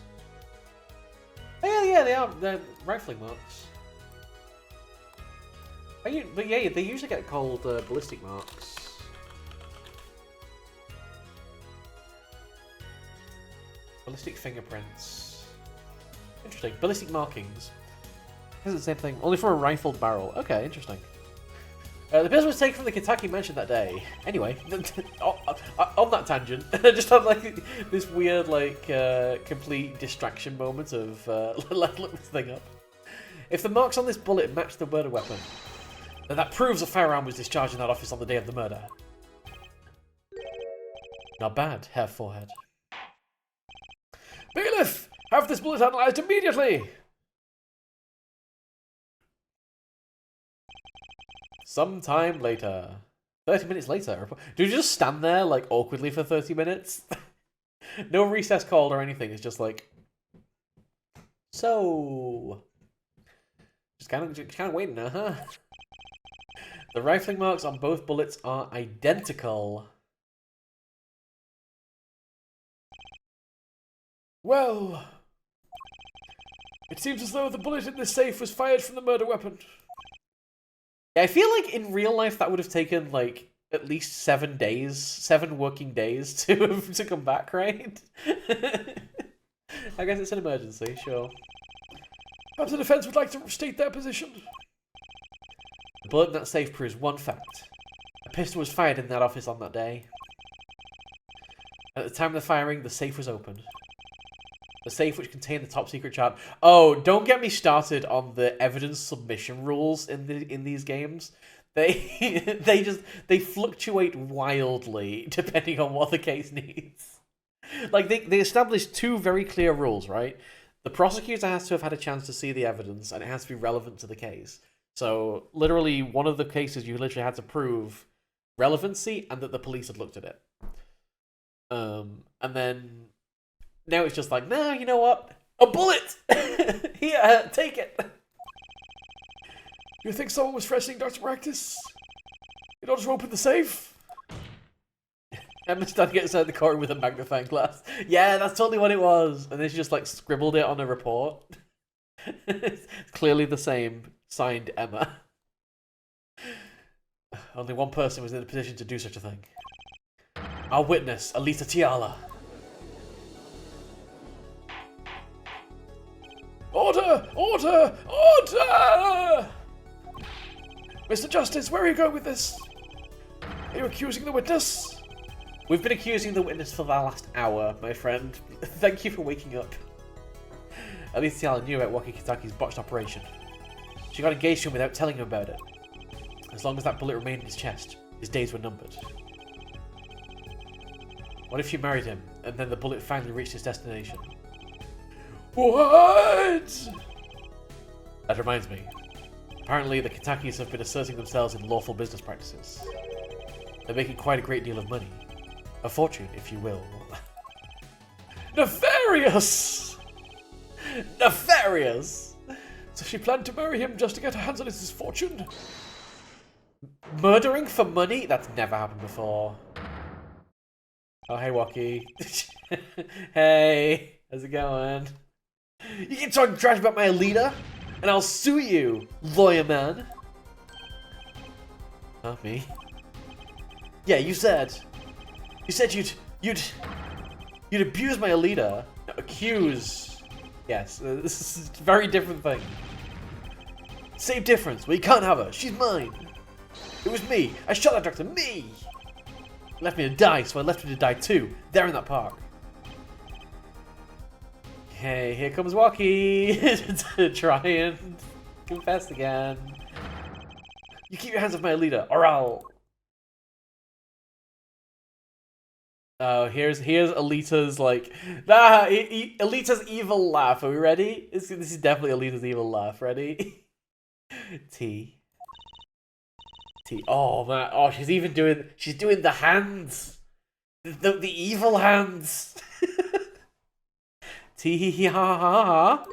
Oh yeah, they are. They're rifling marks. But yeah, they usually get called ballistic marks. Ballistic fingerprints. Interesting. Ballistic markings. It's the same thing. Only for a rifled barrel. Okay, interesting. The pistol was taken from the Kentucky mansion that day. Anyway, on that tangent, I just had like this weird, like, complete distraction moment of let's look this thing up. If the marks on this bullet match the murder weapon, then that proves a firearm was discharged in that office on the day of the murder. Not bad, Herr Forehead. Bailiff, have this bullet analysed immediately! Sometime later. 30 minutes later. Do you just stand there, like, awkwardly for 30 minutes? No recess called or anything. It's just like... So... Just kind of waiting now, huh? The rifling marks on both bullets are identical. Well... It seems as though the bullet in this safe was fired from the murder weapon. Yeah, I feel like in real life that would have taken, like, at least 7 days, 7 working days to come back, right? I guess it's an emergency, sure. Perhaps the defense would like to state their position. The bullet in that safe proves one fact. A pistol was fired in that office on that day. At the time of the firing, the safe was open. The safe which contained the top secret chart. Oh, don't get me started on the evidence submission rules in these games. They fluctuate wildly depending on what the case needs. Like they established 2 very clear rules, right? The prosecutor has to have had a chance to see the evidence and it has to be relevant to the case. So literally one of the cases you literally had to prove relevancy and that the police had looked at it. And then now it's just like, nah, you know what? A bullet! Here, take it! You think someone was threatening Dr. Meraktis in order to open the safe? Emma's trying to get inside the corner with a magnifying glass. Yeah, that's totally what it was. And then she just like scribbled it on a report. It's clearly the same. Signed, Emma. Only one person was in a position to do such a thing. Our witness, Alita Tiala. Order! Order! Order! Mr. Justice, where are you going with this? Are you accusing the witness? We've been accusing the witness for the last hour, my friend. Thank you for waking up. At least Tiala knew about Waki Kitaki's botched operation. She got engaged to him without telling him about it. As long as that bullet remained in his chest, his days were numbered. What if she married him, and then the bullet finally reached its destination? What? That reminds me. Apparently, the Kitakis have been asserting themselves in lawful business practices. They're making quite a great deal of money. A fortune, if you will. Nefarious! Nefarious! So she planned to marry him just to get her hands on his fortune? Murdering for money? That's never happened before. Oh, hey, Waki. Hey, how's it going? You keep talking trash about my Alita, and I'll sue you, lawyer man. Not me. Yeah, you said you'd abuse my Alita. No, accuse. Yes, this is a very different thing. Same difference. Well, you can't have her. She's mine. It was me. I shot that doctor. Me. Left me to die, so I left me to die too. There in that park. Hey, here comes Walkie to try and confess again. You keep your hands off my Alita, or I'll... Oh, here's Alita's, like... Alita's evil laugh. Are we ready? This is definitely Alita's evil laugh. Ready? T. Oh, man. Oh, she's doing the hands. The evil hands. Tee ha ha ha.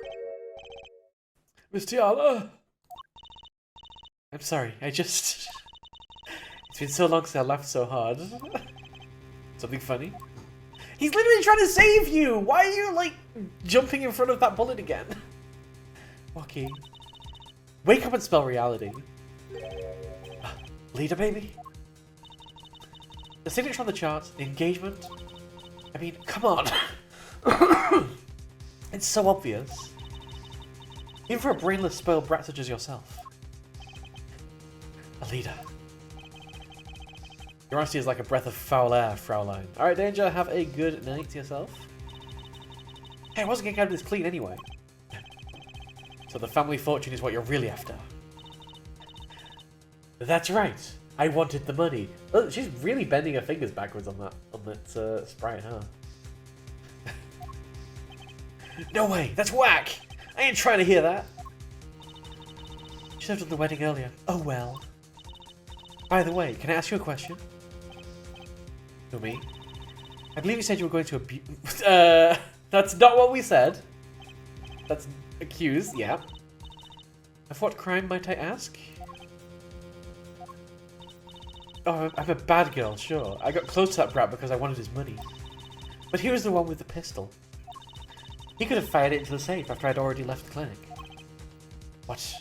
Miss Tiala. I'm sorry, it's been so long since I laughed so hard. Something funny? He's literally trying to save you! Why are you, like, jumping in front of that bullet again? Walkie. Wake up and spell reality. Leader, baby? The signature on the chart, the engagement? I mean, come on! It's so obvious. Even for a brainless, spoiled brat such as yourself. Alita. Your honesty is like a breath of foul air, Fraulein. Alright, Danger, have a good night to yourself. Hey, I wasn't getting out of this clean anyway. So the family fortune is what you're really after. That's right. I wanted the money. Oh, she's really bending her fingers backwards on that sprite, huh? No way, that's whack! I ain't trying to hear that. Should have done the wedding earlier. Oh well. By the way, can I ask you a question? To me? I believe you said you were going to abuse... that's not what we said. That's accused, yeah. Of what crime might I ask? Oh, I'm a bad girl, sure. I got close to that brat because I wanted his money. But he was the one with the pistol. He could have fired it into the safe after I'd already left the clinic. What?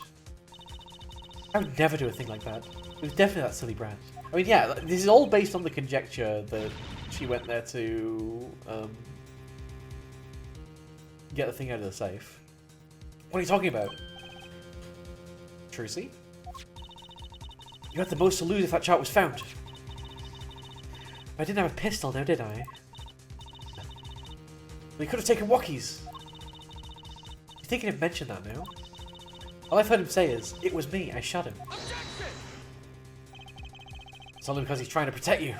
I would never do a thing like that. It was definitely that silly brat. I mean, yeah, this is all based on the conjecture that she went there to get the thing out of the safe. What are you talking about? Trucy? You had the most to lose if that chart was found. I didn't have a pistol now, did I? We could have taken Walkies. You think he'd mention that now? All I've heard him say is, it was me, I shot him. Objection! It's only because he's trying to protect you.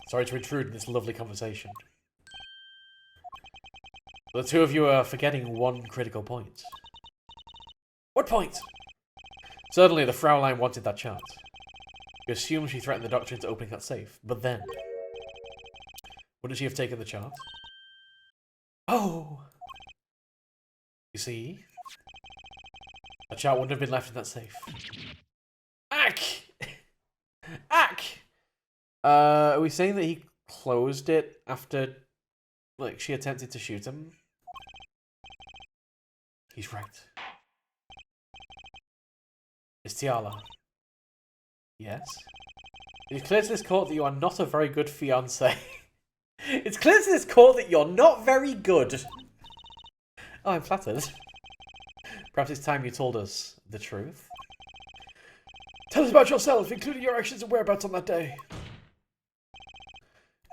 Sorry to intrude in this lovely conversation. The two of you are forgetting one critical point. What point? Certainly the Fraulein wanted that chart. You assume she threatened the doctor into opening that safe, but then... wouldn't she have taken the chart? Oh! You see? The chart wouldn't have been left in that safe. Ack! Ack! Are we saying that he closed it after, like, she attempted to shoot him? He's right. It's Tiala. Yes? It is clear to this court that you are not a very good fiancé. It's clear to this court that you're not very good. Oh, I'm flattered. Perhaps it's time you told us the truth. Tell us about yourself, including your actions and whereabouts on that day.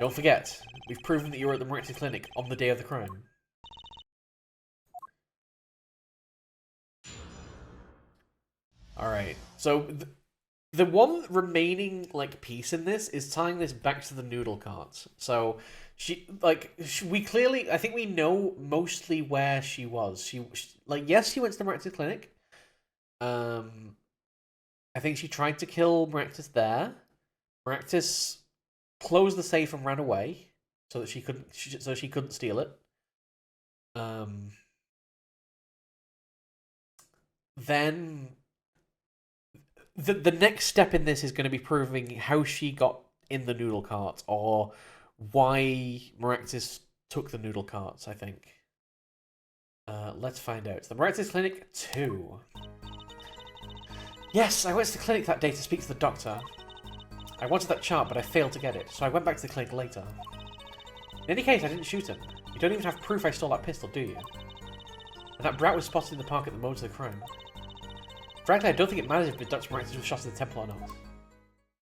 Don't forget, we've proven that you were at the Meraktis clinic on the day of the crime. Alright, so the one remaining, like, piece in this is tying this back to the noodle cart. So, we clearly, I think we know mostly where she was. She like, yes, she went to the Meraktis clinic. I think she tried to kill Meraktis there. Meraktis closed the safe and ran away so that she couldn't steal it. Then the next step in this is going to be proving how she got in the noodle cart, or why Meraktis took the noodle carts, I think. Let's find out. The Meraktis Clinic 2. Yes, I went to the clinic that day to speak to the doctor. I wanted that chart, but I failed to get it, so I went back to the clinic later. In any case, I didn't shoot him. You don't even have proof I stole that pistol, do you? And that brat was spotted in the park at the moment of the crime. Frankly, I don't think it matters if Dr. Meraktis was shot in the temple or not.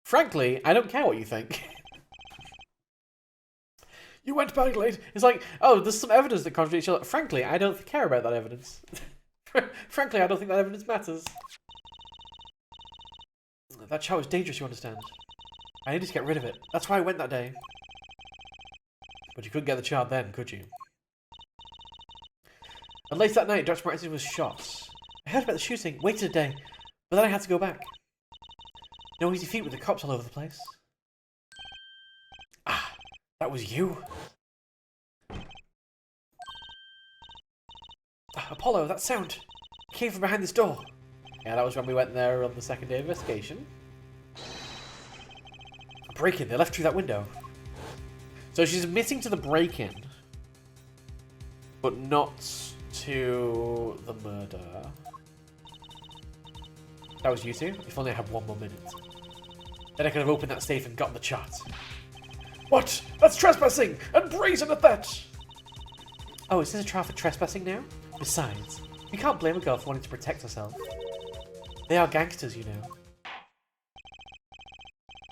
Frankly, I don't care what you think. You went back late. It's like, oh, there's some evidence that contradicts each other. Frankly, I don't care about that evidence. Frankly, I don't think that evidence matters. That child was dangerous, you understand. I needed to get rid of it. That's why I went that day. But you couldn't get the child then, could you? And later that night, Dr. Meraktis was shot. I heard about the shooting, waited a day, but then I had to go back. No easy feat with the cops all over the place. Ah, that was you? Apollo, that sound came from behind this door. Yeah, that was when we went there on the second day of investigation. Break-in, they left through that window. So she's admitting to the break-in, but not to the murder. That was you two? If only I had one more minute. Then I could have opened that safe and gotten the chart. What? That's trespassing! And brazen at that! Oh, is this a trial for trespassing now? Besides, you can't blame a girl for wanting to protect herself. They are gangsters, you know.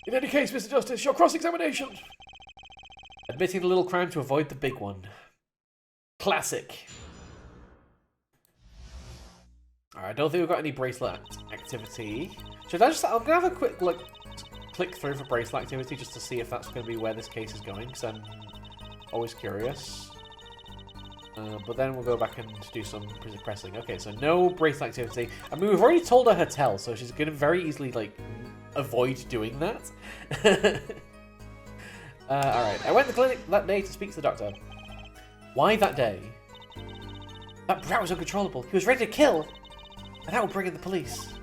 In any case, Mr. Justice, your cross-examination. Admitting the little crime to avoid the big one. Classic. Alright, I don't think we've got any bracelet activity. Should I just... I'm going to have a quick look, click through for bracelet activity just to see if that's going to be where this case is going, because I'm always curious. But then we'll go back and do some pressing. Okay, so no bracelet activity. I mean, we've already told her her tell, so she's going to very easily, like, avoid doing that. Alright, I went to the clinic that day to speak to the doctor. Why that day? That brat was uncontrollable. He was ready to kill. And that would bring in the police.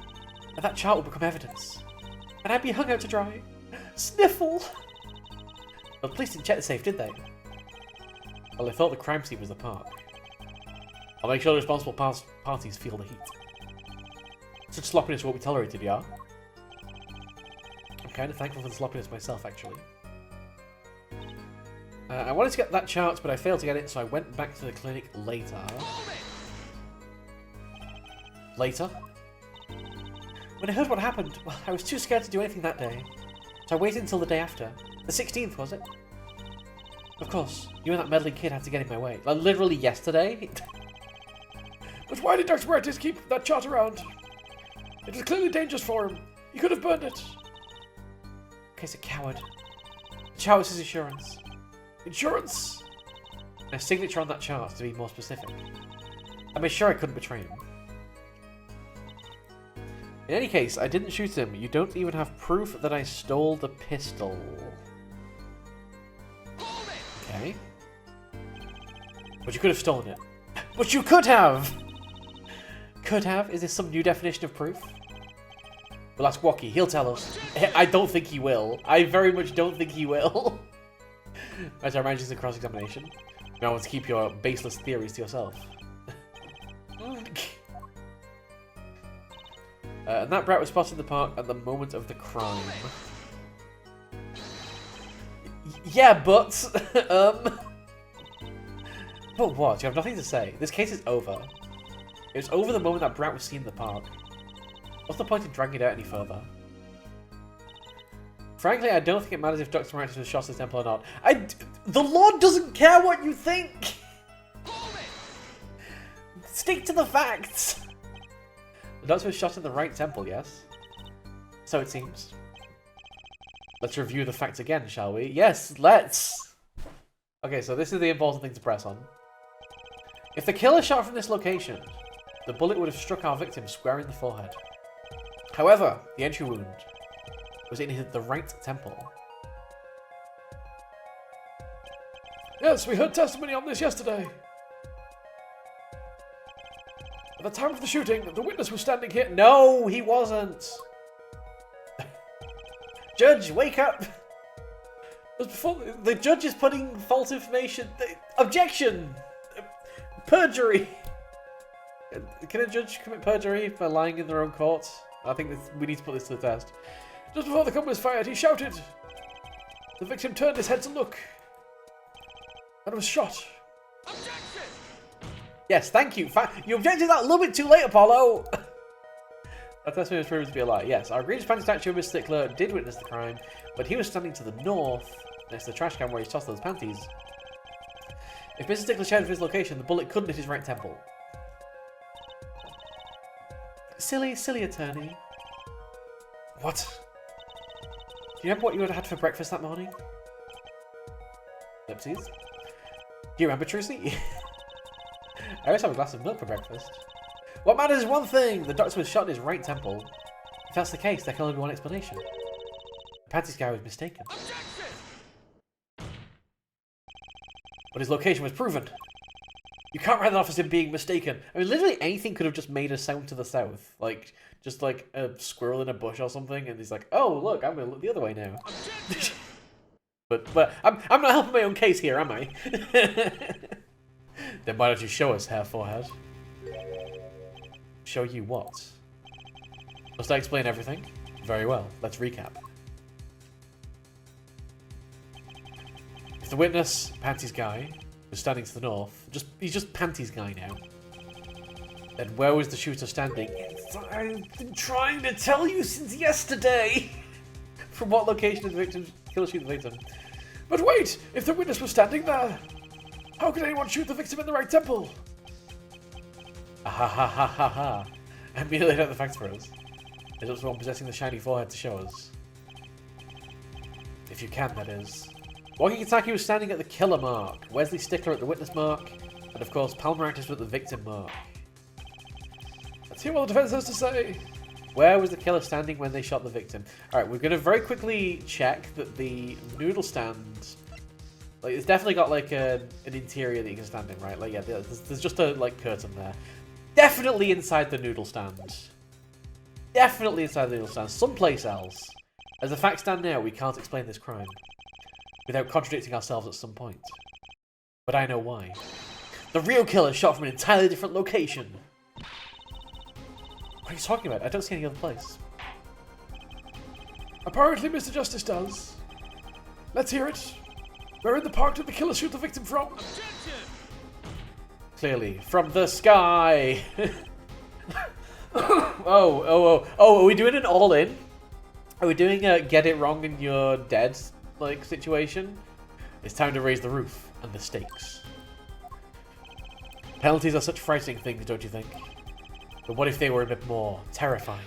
And that chart would become evidence. And I'd be hung out to dry. Sniffle! But the police didn't check the safe, did they? Well, they thought the crime scene was the park. I'll make sure the responsible parties feel the heat. Such sloppiness won't be tolerated, yeah? I'm kind of thankful for the sloppiness myself, actually. I wanted to get that chart, but I failed to get it, so I went back to the clinic later. Later? When I heard what happened, well, I was too scared to do anything that day. So I waited until the day after. The 16th, was it? Of course, you and that meddling kid had to get in my way. Like, literally yesterday. But why did Dr. Meraktis keep that chart around? It was clearly dangerous for him. He could have burned it. He's a coward. The chart was his insurance. Insurance? And a signature on that chart, to be more specific. I made sure I couldn't betray him. In any case, I didn't shoot him. You don't even have proof that I stole the pistol. Okay. But you could have stolen it. But you could have! Could have? Is this some new definition of proof? We'll ask Wocky. He'll tell us. I don't think he will. I very much don't think he will. As I remind you, it's a cross-examination. You don't want to keep your baseless theories to yourself. And that brat was spotted in the park at the moment of the crime. Yeah, but... But what? You have nothing to say. This case is over. It was over the moment that brat was seen in the park. What's the point in dragging it out any further? Frankly, I don't think it matters if Dr. Meraktis was shot at the temple or not. The Lord doesn't care what you think! Stick to the facts! The doctor was shot in the right temple, yes? So it seems. Let's review the facts again, shall we? Yes, let's! Okay, so this is the important thing to press on. If the killer shot from this location, the bullet would have struck our victim square in the forehead. However, the entry wound was in the right temple. Yes, we heard testimony on this yesterday. At the time of the shooting, the witness was standing here. No, he wasn't. Judge, wake up. The judge is putting false information. Objection. Perjury. Can a judge commit perjury by lying in their own court? I think we need to put this to the test. Just before the gun was fired, he shouted. The victim turned his head to look and was shot. Objection! Yes, thank you. You objected that a little bit too late, Apollo. That testimony was proven to be a lie. Yes, our egregious panty statue of Mr. Stickler did witness the crime, but he was standing to the north, next to the trash can where he tossed those panties. If Mr. Stickler shouted for his location, the bullet couldn't hit his right temple. Silly, silly attorney. What? Do you remember what you would have had for breakfast that morning? Oopsies. Do you remember, Trucy? I always have a glass of milk for breakfast. What matters is one thing! The doctor was shot in his right temple. If that's the case, there can only be one explanation. The panties guy was mistaken. Objection! But his location was proven. You can't write that off as him being mistaken. I mean, literally anything could have just made a sound to the south. Like, just like a squirrel in a bush or something, and he's like, oh, look, I'm going to look the other way now. but I'm not helping my own case here, am I? Then why don't you show us, Hair Forehead? Show you what? Must I explain everything? Very well, let's recap. If the witness, Panties Guy, was standing to the north, he's just Panties Guy now. Then where was the shooter standing? I've been trying to tell you since yesterday! From what location did the victim killer shoot the victim? But wait! If the witness was standing there, how could anyone shoot the victim in the right temple? Ha. And merely laid out the facts for us. There's also one possessing the shiny forehead to show us. If you can, that is. Walkie Kitaki was standing at the killer mark, Wesley Stickler at the witness mark, and of course Pal Meraktis at the victim mark. Let's hear what the defense has to say. Where was the killer standing when they shot the victim? Alright, we're going to very quickly check that the noodle stand... Like, it's definitely got like an interior that you can stand in, right? Like, yeah, there's just a like curtain there. Definitely inside the noodle stand. Definitely inside the noodle stand. Someplace else. As the facts stand now, we can't explain this crime without contradicting ourselves at some point. But I know why. The real killer shot from an entirely different location. What are you talking about? I don't see any other place. Apparently Mr. Justice does. Let's hear it. Where in the park did the killer shoot the victim from? Objection! Clearly, from the sky! Oh, are we doing an all-in? Are we doing a get it wrong and you're dead, like, situation? It's time to raise the roof and the stakes. Penalties are such frightening things, don't you think? But what if they were a bit more terrifying?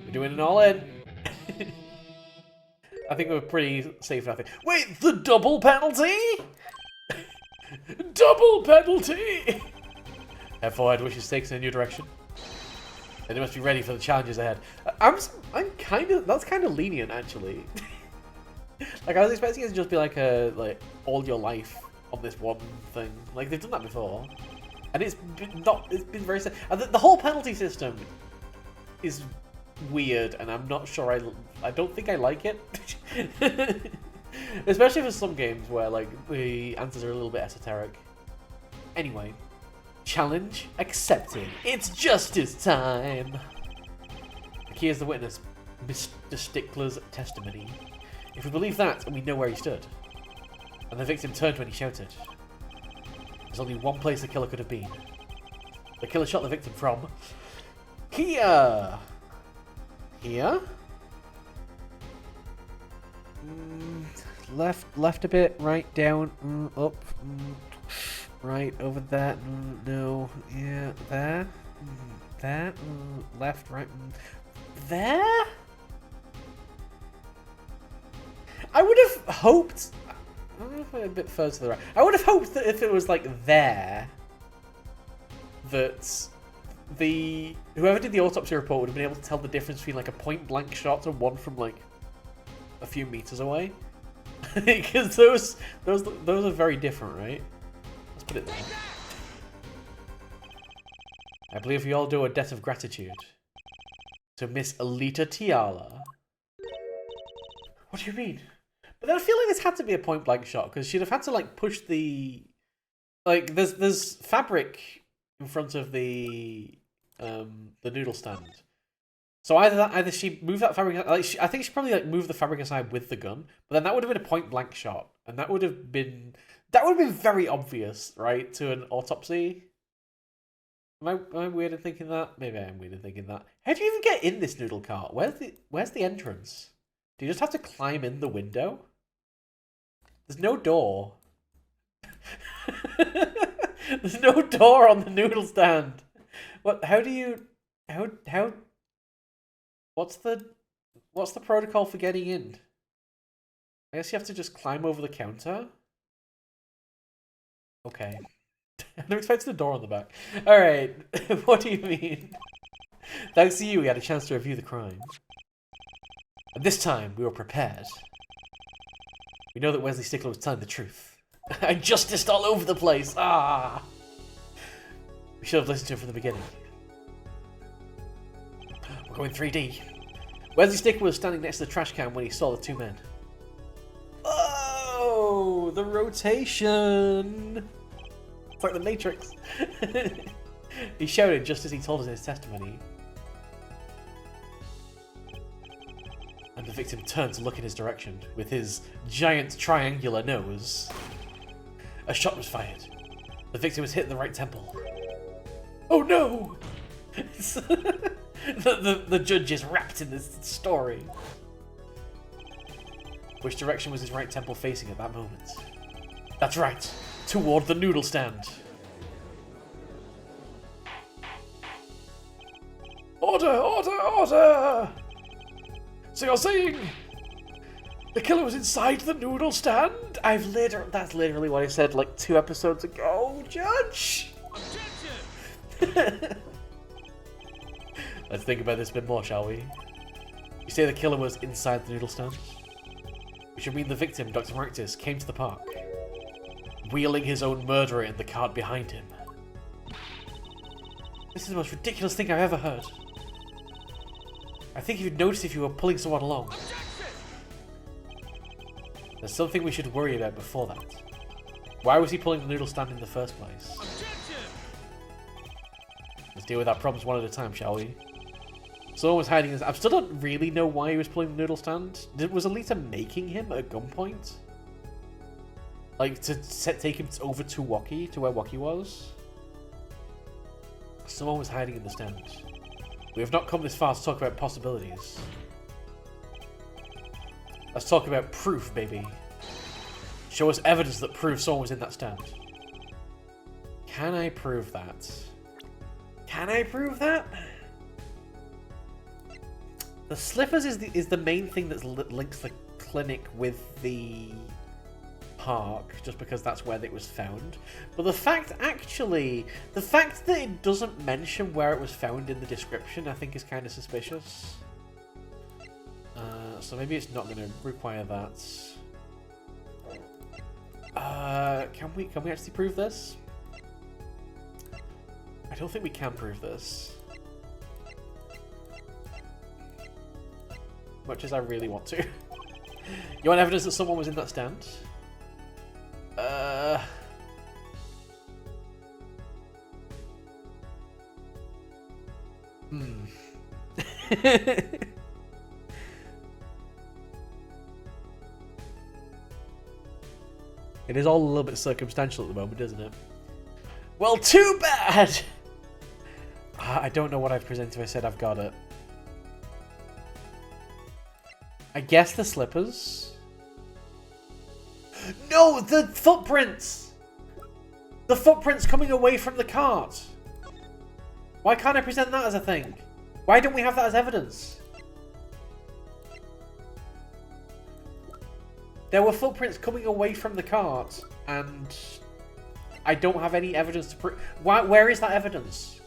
We're doing an all-in! I think we're pretty safe now. Wait, the double penalty? Double penalty! Hair Forehead wishes stakes in a new direction. And they must be ready for the challenges ahead. I'm kind of, that's kind of lenient actually. Like I was expecting it to just be like all your life on this one thing. Like they've done that before, and it's been very. The whole penalty system is weird, and I'm not sure I don't think I like it. Especially for some games where like the answers are a little bit esoteric. Anyway, challenge accepted. It's justice time. Here's the witness, Mr. Stickler's testimony. If we believe that, and we know where he stood, and the victim turned when he shouted, there's only one place the killer could have been. The killer shot the victim from here. Here? Left a bit, right, down, up, right, over that, no, yeah, there, that, left, right, there? I would have hoped, I don't know if a bit further to the right, I would have hoped that if it was like there, that whoever did the autopsy report would have been able to tell the difference between like a point blank shot and one from like a few meters away. Because those are very different, right? Let's put it there. I believe we all do a debt of gratitude to Miss Alita Tiala. What do you mean? But then I feel like this had to be a point blank shot because she'd have had to like push the like there's fabric in front of the noodle stand. So either she moved that fabric, like I think she probably like moved the fabric aside with the gun, but then that would have been a point blank shot, and that would have been very obvious, right, to an autopsy. Am I weird in thinking that? Maybe I am weird in thinking that. How do you even get in this noodle cart? Where's the entrance? Do you just have to climb in the window? There's no door. There's no door on the noodle stand. What? How do you? How? What's the protocol for getting in? I guess you have to just climb over the counter. Okay. I'm expecting a door on the back. Alright, what do you mean? Thanks to you, we had a chance to review the crime. And this time, we were prepared. We know that Wesley Stickler was telling the truth. I justiced all over the place! Ah! We should have listened to him from the beginning. We're going 3D. Wesley Stickler was standing next to the trash can when he saw the two men. Oh! The rotation! It's like the Matrix. He shouted just as he told us in his testimony. And the victim turned to look in his direction with his giant triangular nose. A shot was fired. The victim was hit in the right temple. Oh no! the judge is wrapped in this story. Which direction was his right temple facing at that moment? That's right. Toward the noodle stand. Order! Order! Order! So you're saying the killer was inside the noodle stand? That's literally what I said like 2 episodes ago, Judge! Objection! Let's think about this a bit more, shall we? You say the killer was inside the noodle stand? Which would mean the victim, Dr. Meraktis, came to the park, wheeling his own murderer in the cart behind him. This is the most ridiculous thing I've ever heard. I think you'd notice if you were pulling someone along. There's something we should worry about before that. Why was he pulling the noodle stand in the first place? Let's deal with our problems one at a time, shall we? Someone was hiding his... I still don't really know why he was pulling the noodle stand. Was Alita making him at gunpoint? Like, to take him over to Waki, to where Waki was? Someone was hiding in the stand. We have not come this far to talk about possibilities. Let's talk about proof, baby. Show us evidence that proves someone was in that stand. Can I prove that? Can I prove that? The slippers is the main thing that links the clinic with the park, just because that's where it was found. But the fact that it doesn't mention where it was found in the description, I think is kind of suspicious. So maybe it's not going to require that. Can we actually prove this? I don't think we can prove this. Much as I really want to. You want evidence that someone was in that stand? It is all a little bit circumstantial at the moment, isn't it? Well, too bad! I don't know what I've presented if I said I've got it. I guess the slippers. No, the footprints! The footprints coming away from the cart! Why can't I present that as a thing? Why don't we have that as evidence? There were footprints coming away from the cart, and I don't have any evidence to prove. Where is that evidence?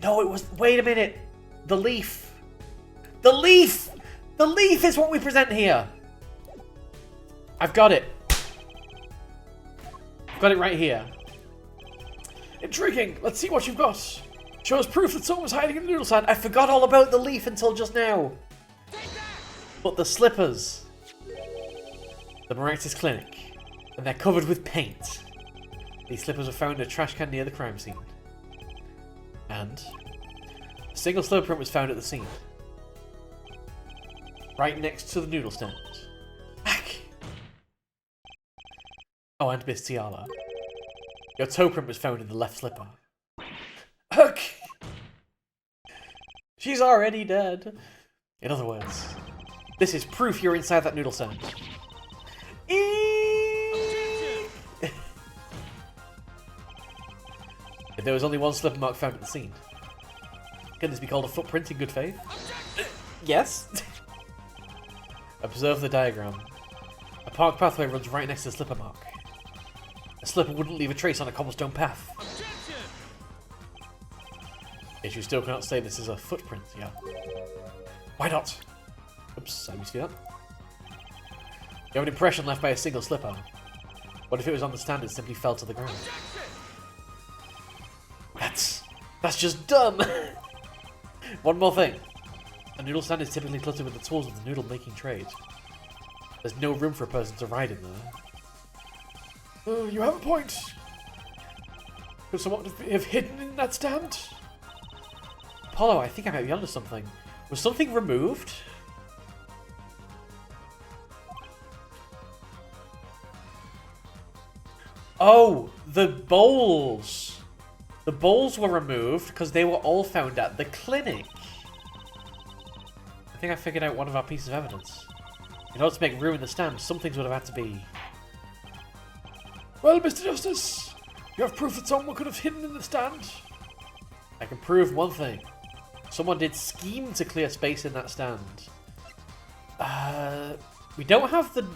No, it was... Wait a minute. The leaf. The leaf! The leaf is what we present here. I've got it. I've got it right here. Intriguing. Let's see what you've got. Shows proof that someone was hiding in the noodle stand. I forgot all about the leaf until just now. But the slippers. The Meraktis clinic. And they're covered with paint. These slippers were found in a trash can near the crime scene. And a single slipper print was found at the scene. Right next to the noodle stand. Oh, and Miss Tiala. Your toe print was found in the left slipper. Ugh! She's already dead. In other words, this is proof you're inside that noodle stand. If there was only one slipper mark found at the scene, can this be called a footprint in good faith? Yes. Observe the diagram. A park pathway runs right next to the slipper mark. A slipper wouldn't leave a trace on a cobblestone path. Yet you still cannot say this is a footprint, yeah? Why not? Oops, I missed that. You have an impression left by a single slipper. What if it was on the stand and simply fell to the ground? That's just dumb! One more thing. A noodle stand is typically cluttered with the tools of the noodle making trade. There's no room for a person to ride in there. You have a point. Could someone have hidden in that stand? Apollo, I think I might be onto something. Was something removed? Oh, the bowls! The bowls were removed because they were all found at the clinic. I think I figured out one of our pieces of evidence. In order to make room in the stand, some things would have had to be... Well, Mr. Justice, you have proof that someone could have hidden in the stand? I can prove one thing. Someone did scheme to clear space in that stand. We don't have the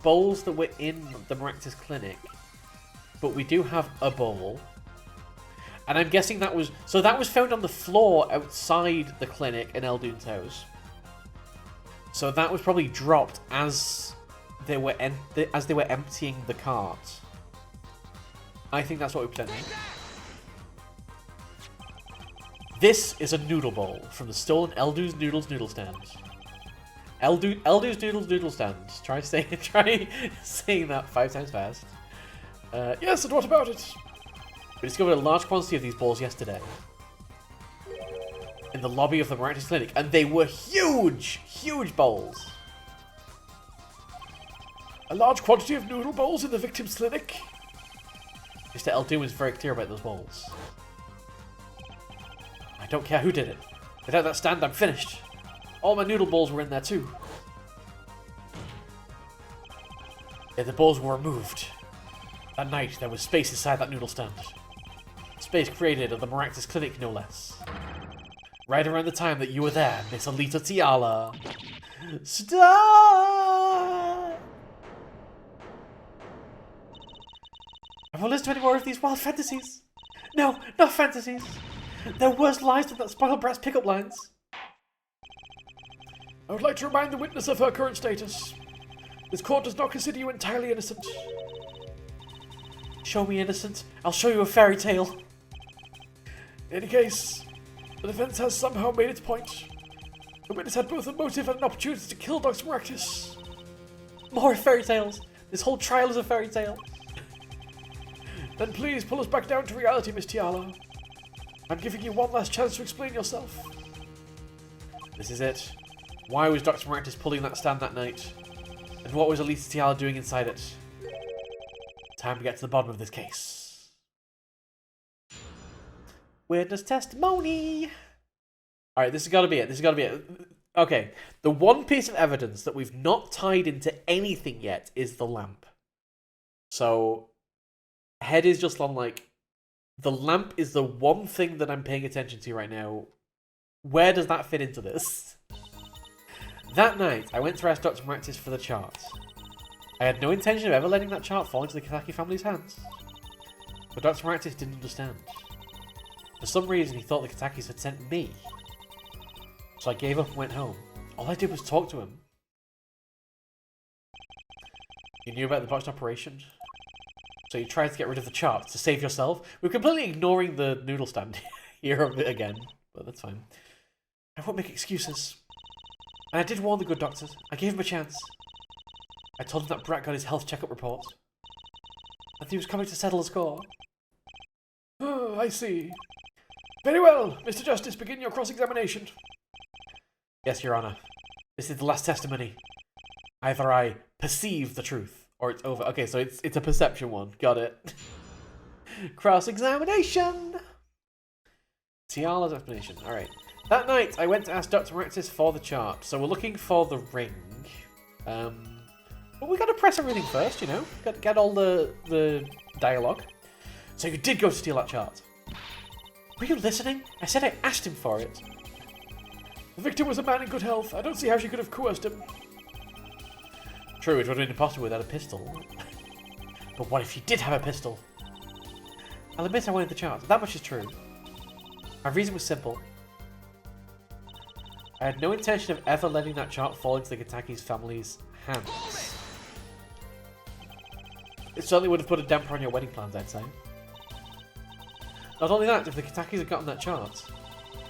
bowls that were in the Meraktis clinic, but we do have a bowl. And I'm guessing that was... So that was found on the floor outside the clinic in Eldoon's house. So that was probably dropped as they were emptying the cart. I think that's what we're pretending. This is a noodle bowl from the stolen Eldo's Noodles noodle stand. Eldo's Noodles noodle stand. Try saying that 5 times fast. Yes, and what about it? We discovered a large quantity of these balls yesterday. In the lobby of the Meraktis clinic, and they were huge! Huge bowls! A large quantity of noodle bowls in the victim's clinic? Mr. Eldoon was very clear about those bowls. I don't care who did it. Without that stand, I'm finished. All my noodle bowls were in there too. Yet the bowls were removed. That night, there was space inside that noodle stand. Space created at the Meraktis clinic, no less. Right around the time that you were there, Miss Alita Tiala. Stop! Have I listened to any more of these wild fantasies? No, not fantasies. They're worse lies than that spoiled brat's pickup lines. I would like to remind the witness of her current status. This court does not consider you entirely innocent. Show me innocent. I'll show you a fairy tale. In any case, the defense has somehow made its point. The witness had both a motive and an opportunity to kill Dr. Meraktis. More fairy tales. This whole trial is a fairy tale. Then please pull us back down to reality, Miss Tiala. I'm giving you one last chance to explain yourself. This is it. Why was Dr. Meraktis pulling that stand that night? And what was Alita Tiala doing inside it? Time to get to the bottom of this case. Witness testimony! Alright, this has got to be it. This has got to be it. Okay, the one piece of evidence that we've not tied into anything yet is the lamp. So, head is just on like, the lamp is the one thing that I'm paying attention to right now. Where does that fit into this? That night, I went to ask Dr. Meraktis for the chart. I had no intention of ever letting that chart fall into the Kitaki family's hands. But Dr. Meraktis didn't understand. For some reason, he thought the Kitakis had sent me. So I gave up and went home. All I did was talk to him. You knew about the botched operation? So you tried to get rid of the chart to save yourself? We're completely ignoring the noodle stand here again, but that's fine. I won't make excuses. And I did warn the good doctor. I gave him a chance. I told him that Brat got his health checkup report. That he was coming to settle the score. Oh, I see. Very well, Mr. Justice, begin your cross-examination. Yes, Your Honour. This is the last testimony. Either I perceive the truth, Or it's over. Okay, so it's a perception one. Got it. Cross-examination! Tiala's explanation. Alright. That night, I went to ask Dr. Meraktis for the chart. So we're looking for the ring. But we gotta press everything first, you know? Get all the dialogue. So you did go to steal that chart. Were you listening? I said I asked him for it. The victim was a man in good health. I don't see how she could have coerced him. True, it would have been impossible without a pistol. But what if she did have a pistol? I'll admit I wanted the chart. That much is true. My reason was simple. I had no intention of ever letting that chart fall into the Kataki's family's hands. It certainly would have put a damper on your wedding plans, I'd say. Not only that, if the Katakis had gotten that chart,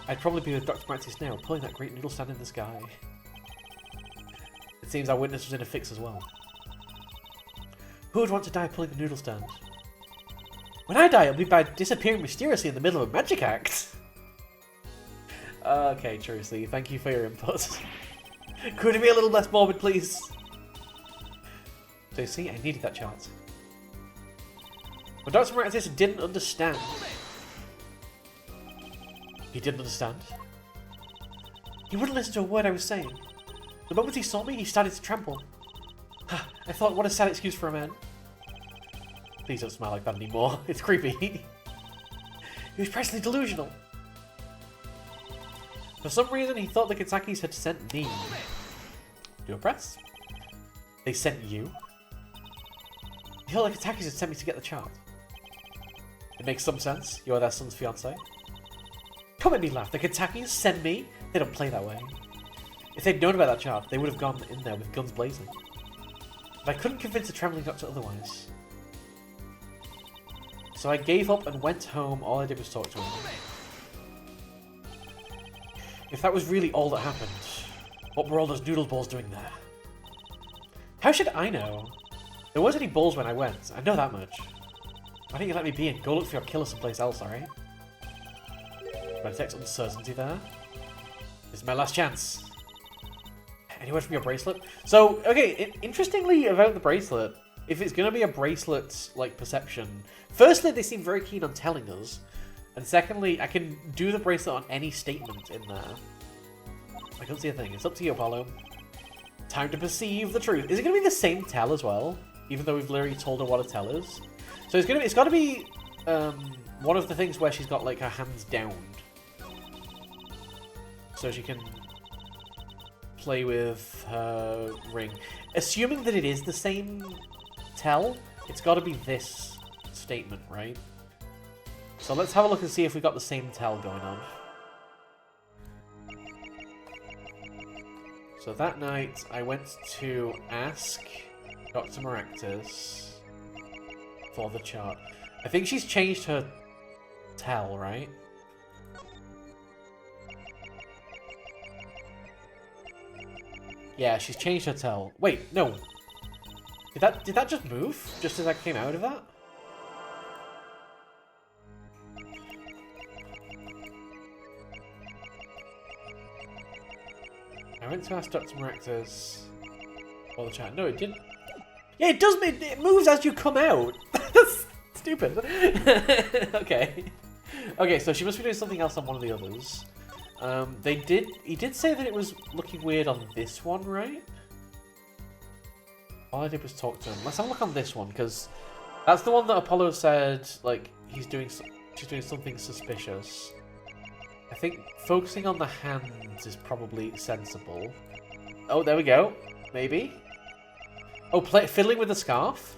I'd probably be with Dr. Meraktis now, pulling that great noodle stand in the sky. It seems our witness was in a fix as well. Who would want to die pulling the noodle stand? When I die, it'll be by disappearing mysteriously in the middle of a magic act. Okay, Trucy, thank you for your input. Could it be a little less morbid, please? So you see, I needed that chart. But Dr. Meraktis didn't understand. He didn't understand. He wouldn't listen to a word I was saying. The moment he saw me, he started to tremble. I thought, what a sad excuse for a man. Please don't smile like that anymore. It's creepy. He was practically delusional. For some reason, he thought the Katakis had sent me. Do a press? They sent you? He thought the Katakis had sent me to get the chart. It makes some sense. You are their son's fiancé. Don't make me laugh. The Katakis send me? They don't play that way. If they'd known about that chart, they would have gone in there with guns blazing. But I couldn't convince the trembling doctor otherwise. So I gave up and went home. All I did was talk to him. If that was really all that happened, what were all those noodle balls doing there? How should I know? There weren't any balls when I went. I know that much. Why don't you let me be and go look for your killer someplace else, alright? I detect uncertainty there. This is my last chance. Any word from your bracelet? So, okay, interestingly about the bracelet, if it's going to be a bracelet, like, perception, firstly, they seem very keen on telling us, and secondly, I can do the bracelet on any statement in there. I can't see a thing. It's up to you, Apollo. Time to perceive the truth. Is it going to be the same tell as well? Even though we've literally told her what a tell is? So it's got to be one of the things where she's got, like, her hands downed. So she can play with her ring. Assuming that it is the same tell, it's got to be this statement, right? So let's have a look and see if we've got the same tell going on. So that night, I went to ask Dr. Meraktis for the chart. I think she's changed her tell, right? Yeah, she's changed her tell. Wait, no. Did that just move? Just as I came out of that? I went to ask Dr. Meraktis for the chat. No, it didn't. Yeah, it does. It moves as you come out. That's stupid. Okay. Okay, so she must be doing something else on one of the others. He did say that it was looking weird on this one, right? All I did was talk to him. Let's have a look on this one, because that's the one that Apollo said, like, she's doing something suspicious. I think focusing on the hands is probably sensible. Oh, there we go. Maybe. Oh, fiddling with the scarf?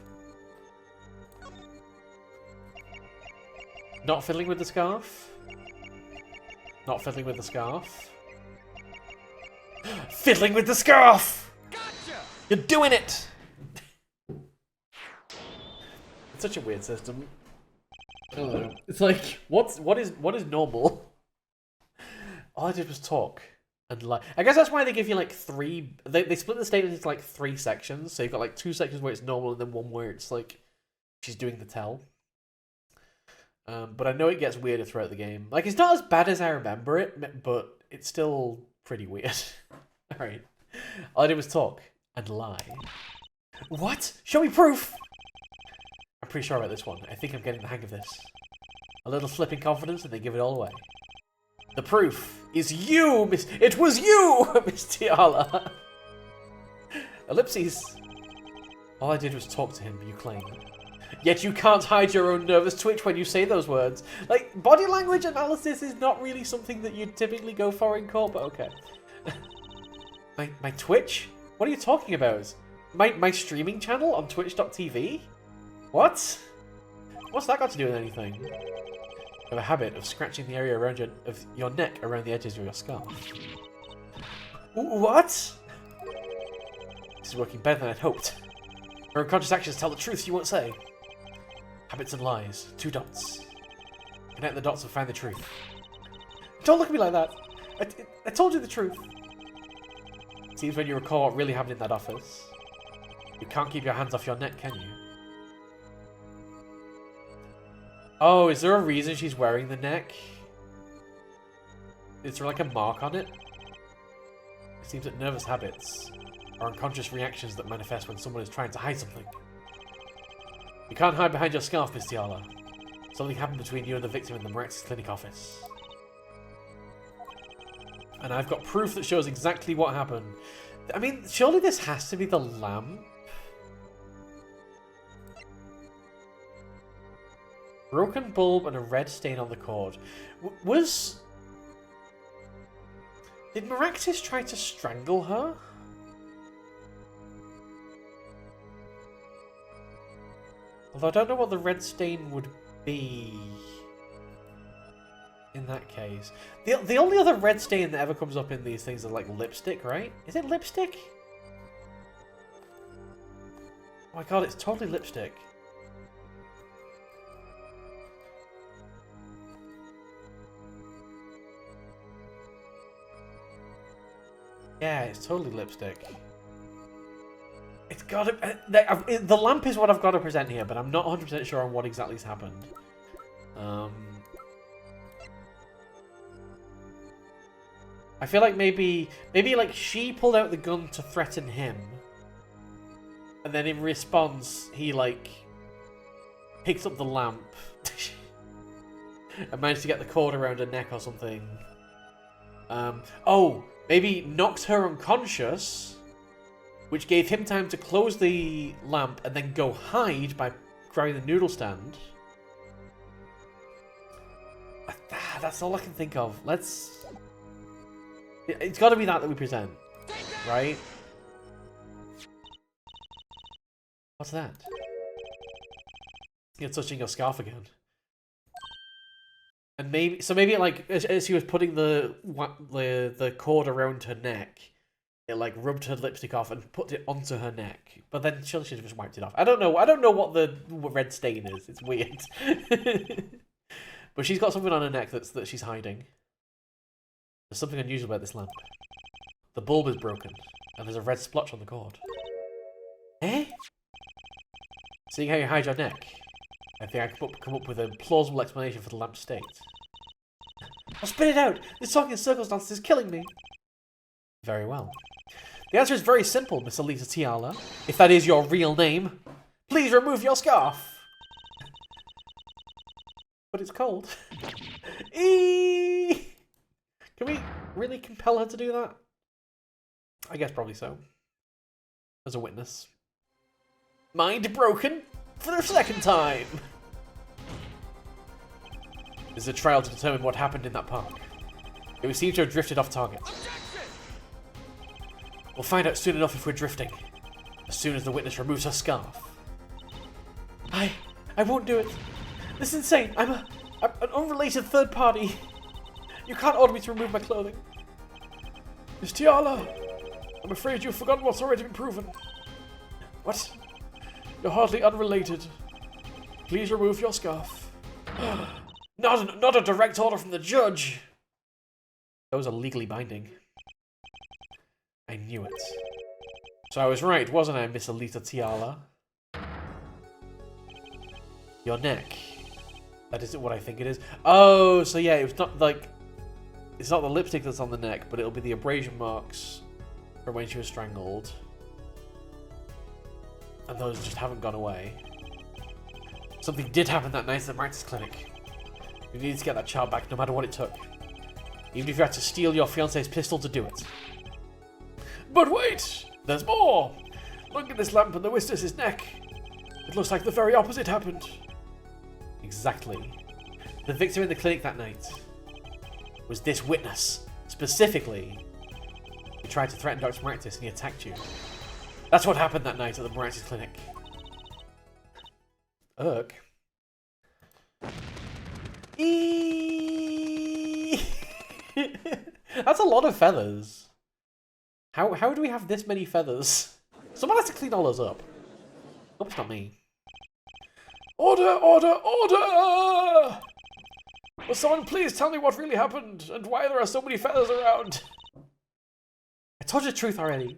Not fiddling with the scarf? Not fiddling with the scarf? Fiddling with the scarf! Gotcha! You're doing it! It's such a weird system. I don't know. It's like, what is normal? All I did was talk and lie. I guess that's why they give you like three. They split the statement into like 3 sections. So you've got like 2 sections where it's normal and then one where it's like she's doing the tell. But I know it gets weirder throughout the game. Like, it's not as bad as I remember it, but it's still pretty weird. Alright. All I did was talk and lie. What? Show me proof! I'm pretty sure about this one. I think I'm getting the hang of this. A little slip in confidence and they give it all away. The proof is you, Miss... It was you, Miss Tiala! Ellipses. All I did was talk to him, you claim. Yet you can't hide your own nervous twitch when you say those words. Like, body language analysis is not really something that you'd typically go for in court, but okay. my Twitch? What are you talking about? My streaming channel on twitch.tv? What? What's that got to do with anything? I have a habit of scratching the area around your neck around the edges of your scarf. What? This is working better than I'd hoped. Your unconscious actions tell the truth you won't say. Habits and lies. 2 dots. Connect the dots and find the truth. Don't look at me like that. I told you the truth. It seems when you recall what really happened in that office, you can't keep your hands off your neck, can you? Oh, is there a reason she's wearing the neck? Is there like a mark on it? It seems that nervous habits are unconscious reactions that manifest when someone is trying to hide something. You can't hide behind your scarf, Miss Tiala. Something happened between you and the victim in the Meraktis clinic office. And I've got proof that shows exactly what happened. I mean, surely this has to be the lamp? Broken bulb and a red stain on the cord. Did Meraktis try to strangle her? Although I don't know what the red stain would be in that case. The only other red stain that ever comes up in these things is like lipstick, right? Is it lipstick? Oh my god, it's totally lipstick. Yeah, it's totally lipstick. It's gotta... the lamp is what I've got to present here, but I'm not 100% sure on what exactly has happened. I feel like maybe like she pulled out the gun to threaten him. And then in response, he like picks up the lamp and managed to get the cord around her neck or something. Oh, maybe knocked her unconscious, which gave him time to close the lamp and then go hide by grabbing the noodle stand. That's all I can think of. It's got to be that we present, right? What's that? You're touching your scarf again. And maybe like as she was putting the cord around her neck, it like rubbed her lipstick off and put it onto her neck. But then she should have just wiped it off. I don't know what the red stain is. It's weird. But she's got something on her neck that she's hiding. There's something unusual about this lamp. The bulb is broken, and there's a red splotch on the cord. Eh? Seeing how you hide your neck, I think I can come up with a plausible explanation for the lamp's state. I'll spit it out! This talking in circles nonsense is killing me! Very well. The answer is very simple, Miss Alita Tiala. If that is your real name, please remove your scarf! But it's cold. Eeeeee! Can we really compel her to do that? I guess probably so. As a witness. Mind broken for the second time! This is a trial to determine what happened in that park. It would seem to have drifted off target. We'll find out soon enough if we're drifting. As soon as the witness removes her scarf. I won't do it. This is insane. I'm an unrelated third party. You can't order me to remove my clothing. Miss Tiala, I'm afraid you've forgotten what's already been proven. What? You're hardly unrelated. Please remove your scarf. Not a direct order from the judge. Those are legally binding. I knew it. So I was right, wasn't I, Miss Alita Tiala? Your neck. That isn't what I think it is. Oh, so yeah, it's not like... It's not the lipstick that's on the neck, but it'll be the abrasion marks from when she was strangled. And those just haven't gone away. Something did happen that night at the Meraktis clinic. You needed to get that child back no matter what it took. Even if you had to steal your fiancé's pistol to do it. But wait! There's more! Look at this lamp and the witness's neck. It looks like the very opposite happened. Exactly. The victim in the clinic that night was this witness. Specifically, he tried to threaten Dr. Meraktis and he attacked you. That's what happened that night at the Meraktis clinic. Ugh. That's a lot of feathers. How do we have this many feathers? Someone has to clean all those up. Hope it's not me. Order! Order! Order! Will someone please tell me what really happened and why there are so many feathers around? I told you the truth already.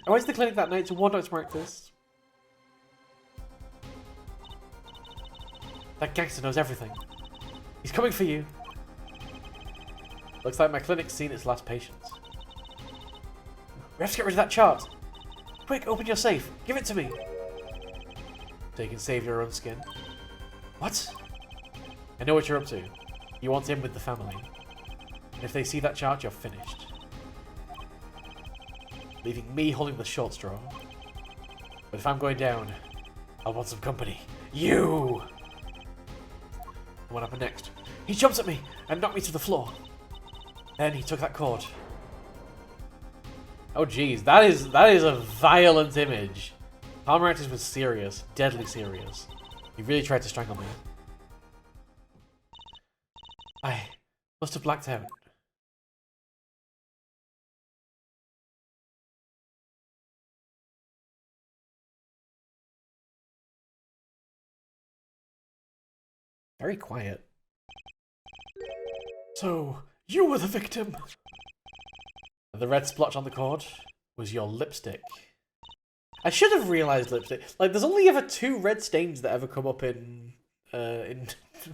I went to the clinic that night to warn Dr. Meraktis. That gangster knows everything. He's coming for you. Looks like my clinic's seen its last patient. We have to get rid of that chart. Quick, open your safe. Give it to me. So you can save your own skin. What? I know what you're up to. You want in with the family. And if they see that chart, you're finished. Leaving me holding the short straw. But if I'm going down, I want some company. You! What happened next? He jumped at me and knocked me to the floor. Then he took that cord. Oh jeez, that is a violent image. Pal Meraktis was serious, deadly serious. He really tried to strangle me. I must have blacked out. Very quiet. So, you were the victim. The red splotch on the cord was your lipstick. I should have realised lipstick. Like, there's only ever 2 red stains that ever come up in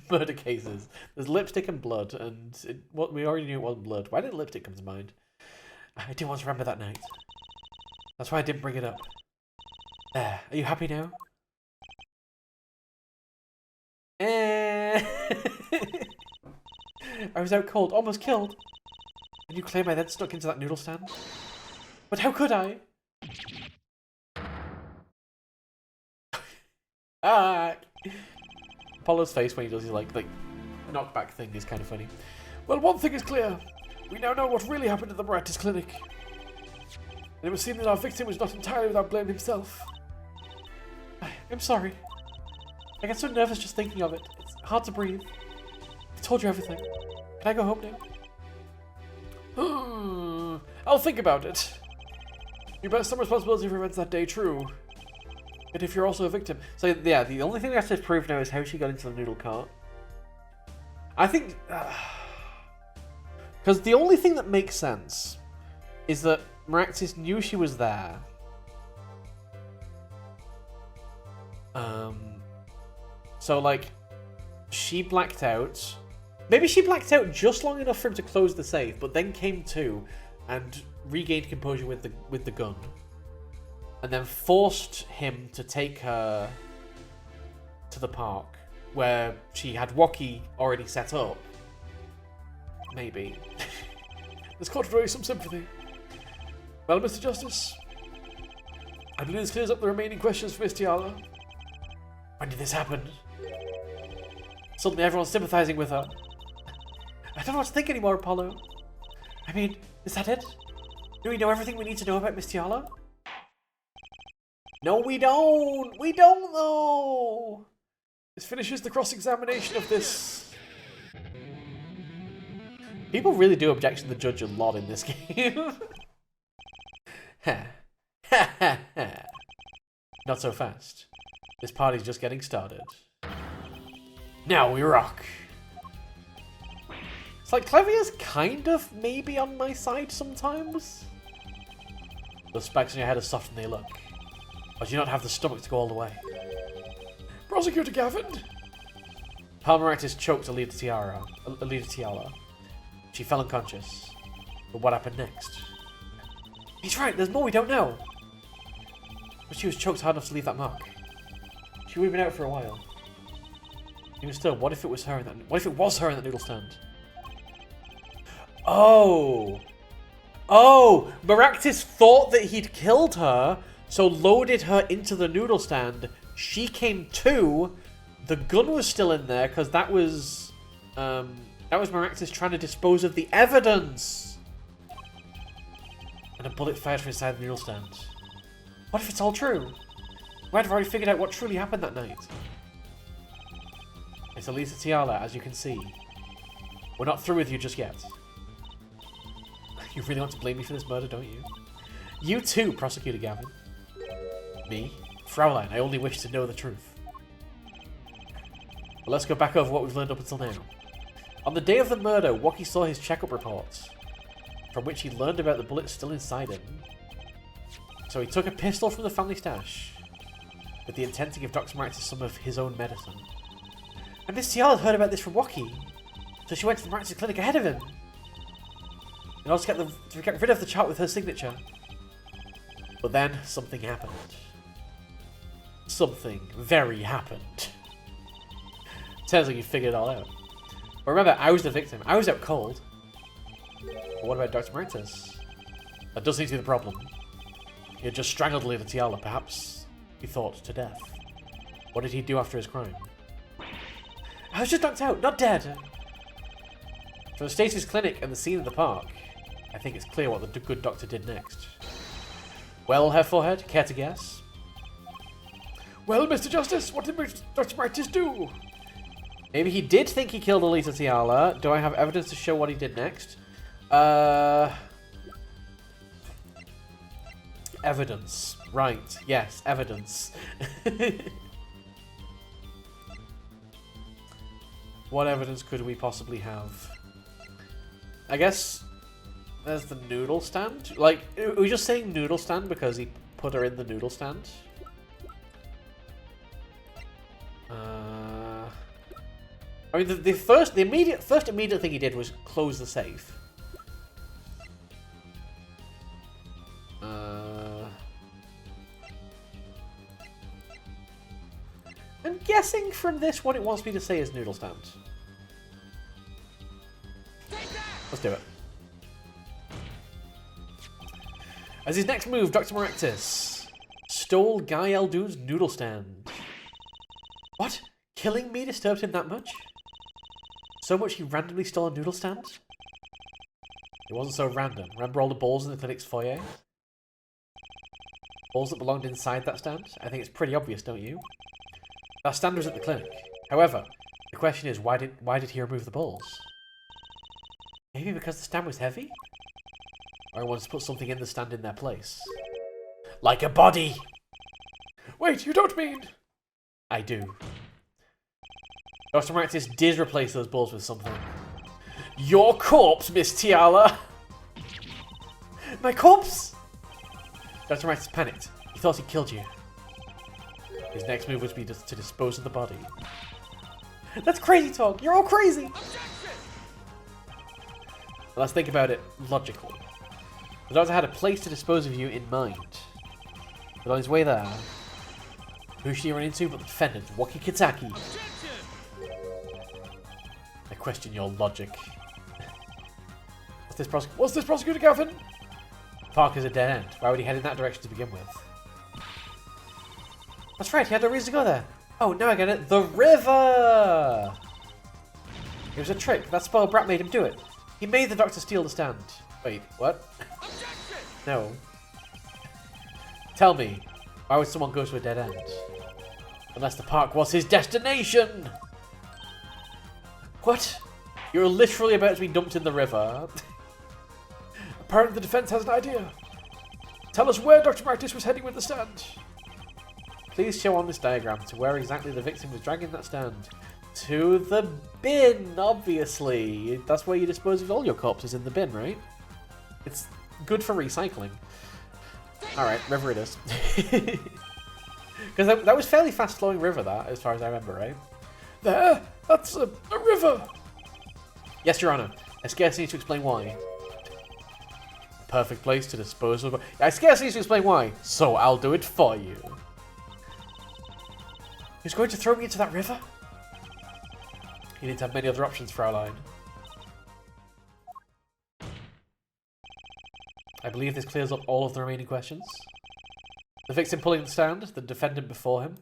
murder cases. There's lipstick and blood, and what we already knew it wasn't blood. Why did lipstick come to mind? I didn't want to remember that night. That's why I didn't bring it up. There, are you happy now? I was out cold, almost killed. And you claim I then stuck into that noodle stand? But how could I? Apollo's face when he does his like knockback thing is kind of funny. Well, one thing is clear. We now know what really happened at the Meraktis clinic. And it would seem that our victim was not entirely without blame himself. I'm sorry. I get so nervous just thinking of it. It's hard to breathe. I told you everything. Can I go home now? I'll think about it. You bear some responsibility for events that day, true. But if you're also a victim... So, yeah, the only thing we have to prove now is how she got into the noodle cart. I think... Because the only thing that makes sense is that Meraktis knew she was there. So, like, she blacked out. Maybe she blacked out just long enough for him to close the safe, but then came to and regained composure with the gun. And then forced him to take her to the park, where she had Woki already set up. Maybe. This court raised some sympathy. Well, Mr. Justice, I believe this clears up the remaining questions for Miss Tiala. When did this happen? Suddenly everyone's sympathizing with her. I don't know what to think anymore, Apollo. I mean, is that it? Do we know everything we need to know about Miss Tiala? No, we don't! We don't know! This finishes the cross-examination of this. People really do object to the judge a lot in this game. Ha. Ha ha ha. Not so fast. This party's just getting started. Now we rock. It's like Clavia's kind of maybe on my side sometimes. Those spikes on your head are soft and they look. But you don't have the stomach to go all the way. Prosecutor Gavin! Pal Meraktis choked Alita Tiala. She fell unconscious. But what happened next? He's right, there's more we don't know. But she was choked hard enough to leave that mark. She would have been out for a while. Even still, what if it was her in that? What if it was her in that noodle stand? Oh! Oh! Meraktis thought that he'd killed her, so loaded her into the noodle stand. She came to. The gun was still in there because that was Meraktis trying to dispose of the evidence. And a bullet fired from inside the noodle stand. What if it's all true? We might have already figured out what truly happened that night. It's Elisa Tiala, as you can see. We're not through with you just yet. You really want to blame me for this murder, don't you? You too, Prosecutor Gavin. Me? Fraulein, I only wish to know the truth. But let's go back over what we've learned up until now. On the day of the murder, Woki saw his checkup report, from which he learned about the bullets still inside him. So he took a pistol from the family stash, with the intent to give Dr. Meraktis some of his own medicine. And Miss Tiala heard about this from Woki, so she went to the Meraktis clinic ahead of him. In order to get rid of the chart with her signature. But then, something happened. Something very happened. Sounds like you figured it all out. But remember, I was the victim. I was out cold. But what about Dr. Meraktis? That does seem to be the problem. He had just strangled Lady Tiala, perhaps, he thought, to death. What did he do after his crime? I was just knocked out, not dead! From Stacy's clinic and the scene in the park, I think it's clear what the good doctor did next. Well, Herr Forehead, care to guess? Well, Mr. Justice, what did Dr. Meraktis do? Maybe he did think he killed Elisa Tiala. Do I have evidence to show what he did next? Evidence. Right. Yes, evidence. What evidence could we possibly have? I guess there's the noodle stand. Like, are we just saying noodle stand because he put her in the noodle stand? I mean, the immediate thing he did was close the safe. I'm guessing from this what it wants me to say is noodle stand. Let's do it. As his next move, Dr. Meraktis stole Guy Eldune's noodle stand. What? Killing me disturbed him that much? So much he randomly stole a noodle stand? It wasn't so random. Remember all the balls in the clinic's foyer? Balls that belonged inside that stand? I think it's pretty obvious, don't you? That stand was at the clinic. However, the question is, why did he remove the balls? Maybe because the stand was heavy? Or he wanted to put something in the stand in their place. Like a body! Wait, you don't mean... I do. Dr. Meraktis did replace those balls with something. Your corpse, Miss Tiala! My corpse? Dr. Meraktis panicked. He thought he killed you. His next move would be to dispose of the body. That's crazy talk! You're all crazy! Well, let's think about it logically. The doctor had a place to dispose of you in mind. But on his way there, who should he run into but the defendant, Woki Kitaki? I question your logic. What's this, Prosecutor Gavin? Park is a dead end. Why would he head in that direction to begin with? That's right, he had no reason to go there. Oh, now I get it. The river! It was a trick. That spoiled brat made him do it. He made the doctor steal the stand. Wait, what? No. Tell me, why would someone go to a dead end? Unless the park was his destination! What? You're literally about to be dumped in the river. Apparently the defense has an idea. Tell us where Dr. Meraktis was heading with the stand. Please show on this diagram to where exactly the victim was dragging that stand. To the bin, obviously. That's where you dispose of all your corpses, in the bin, right? It's good for recycling. Alright, river it is. Because that was fairly fast-flowing river, that, as far as I remember, right? There! That's a river! Yes, Your Honour. I scarce need to explain why. perfect place to dispose of... I scarcely need to explain why, so I'll do it for you. Who's going to throw me into that river? You didn't have many other options, Fraulein. I believe this clears up all of the remaining questions. The victim pulling the stand, the defendant before him.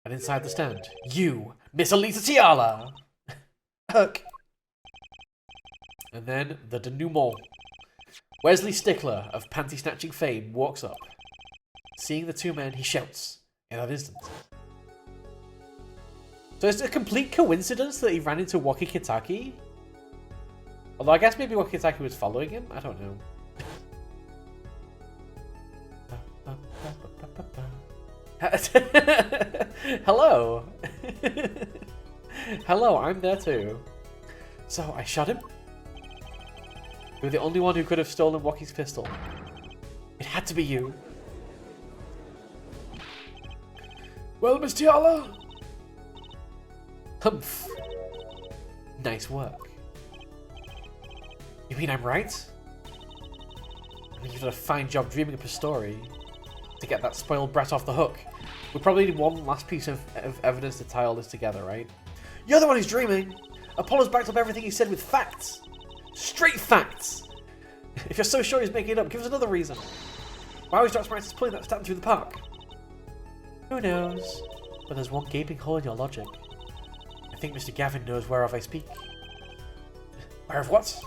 And inside the stand, you, Miss Alita Tiala! Hook. And then the denouement. Wesley Stickler of panty snatching fame walks up. Seeing the two men, he shouts in that instant. So it's a complete coincidence that he ran into Waki Kitaki? Although I guess maybe Waki Kitaki was following him? I don't know. Hello. Hello, I'm there too. So I shot him? You were the only one who could have stolen Waki's pistol. It had to be you. Well, Miss Tiala? Humph. Nice work. You mean I'm right? I mean, you've done a fine job dreaming up a story to get that spoiled brat off the hook. We probably need one last piece of evidence to tie all this together, right? You're the one who's dreaming! Apollo's backed up everything he said with facts! Straight facts! If you're so sure he's making it up, give us another reason. Why was Dr. Meraktis pulling that stand through the park? Who knows? But there's one gaping hole in your logic. I think Mr. Gavin knows whereof I speak. Whereof what?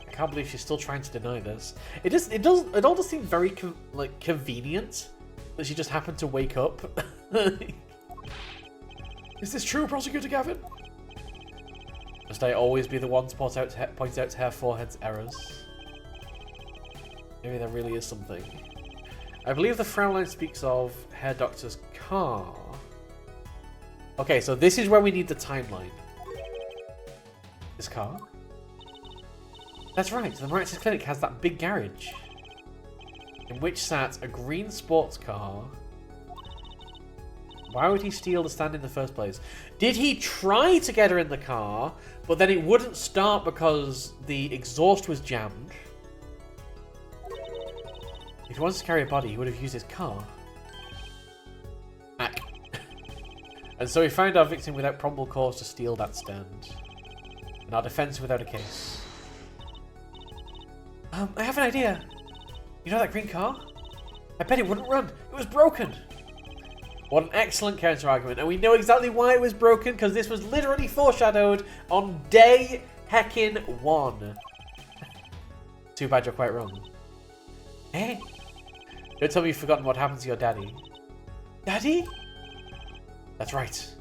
I can't believe she's still trying to deny this. It all just seems very convenient that she just happened to wake up. Is this true, Prosecutor Gavin? Must I always be the one to point out Herr Forehead's errors? Maybe there really is something. I believe the Fraulein speaks of Herr Doctor's car. Okay, so this is where we need the timeline. This car? That's right, the Meraktis Clinic has that big garage in which sat a green sports car. Why would he steal the stand in the first place? Did he try to get her in the car, but then it wouldn't start because the exhaust was jammed? If he wants to carry a body, he would have used his car. Ack. And so we found our victim without probable cause to steal that stand. And our defense without a case. I have an idea. You know that green car? I bet it wouldn't run. It was broken. What an excellent counter-argument. And we know exactly why it was broken, because this was literally foreshadowed on day heckin' 1. Too bad you're quite wrong. Eh? Don't tell me you've forgotten what happened to your daddy. Daddy? That's right.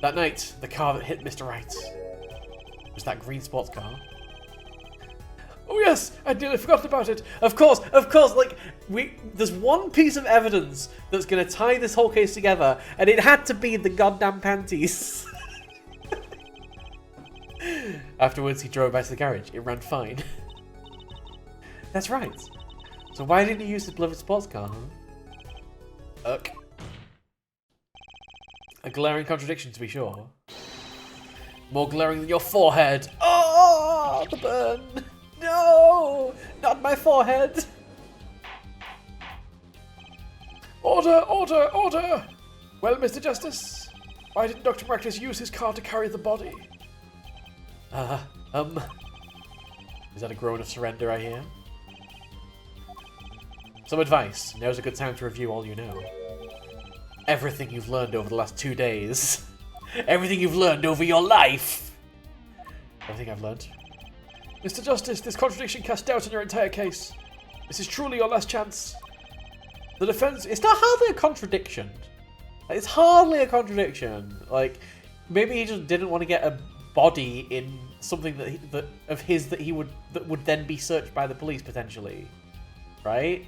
That night, the car that hit Mr. Wright was that green sports car. Oh yes, I'd nearly forgotten about it. Of course, like, there's one piece of evidence that's going to tie this whole case together, and it had to be the goddamn panties. Afterwards, he drove back to the garage. It ran fine. That's right. So why didn't he use his beloved sports car, huh? Ugh. A glaring contradiction, to be sure. More glaring than your forehead. Oh, the burn. No! Not my forehead! Order! Order! Order! Well, Mr. Justice, why didn't Dr. Meraktis use his car to carry the body? Is that a groan of surrender I hear? Some advice. Now's a good time to review all you know. Everything you've learned over the last 2 days. Everything you've learned over your life! Everything I've learned. Mr. Justice, this contradiction casts doubt on your entire case. This is truly your last chance. The defense... It's not hardly a contradiction. It's hardly a contradiction. Like, maybe he just didn't want to get a body in something that would then be searched by the police, potentially. Right?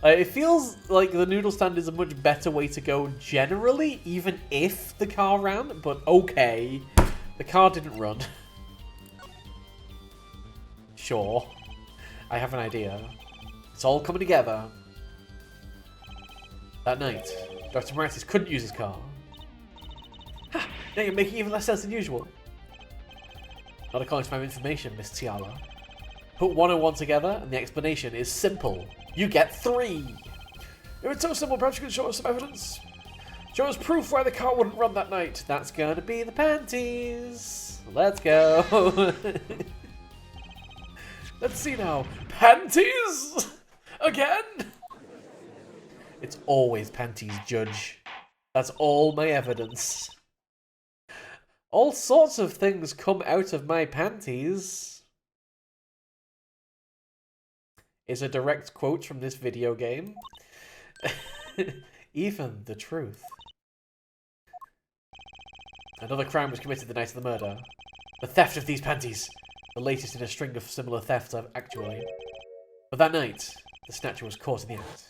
It feels like the noodle stand is a much better way to go generally, even if the car ran, but okay. The car didn't run. Sure. I have an idea. It's all coming together. That night, Dr. Meraktis couldn't use his car. Ha! Now you're making even less sense than usual. Not according to my information, Miss Tiala. Put 1 and 1 together, and the explanation is simple. You get 3. If it's so simple, perhaps you can show us some evidence. Show us proof why the car wouldn't run that night. That's gonna be the panties. Let's go. Let's see now. Panties? Again? It's always panties, Judge. That's all my evidence. All sorts of things come out of my panties. Is a direct quote from this video game. Even the truth. Another crime was committed the night of the murder. The theft of these panties. The latest in a string of similar thefts, actually. But that night, the snatcher was caught in the act.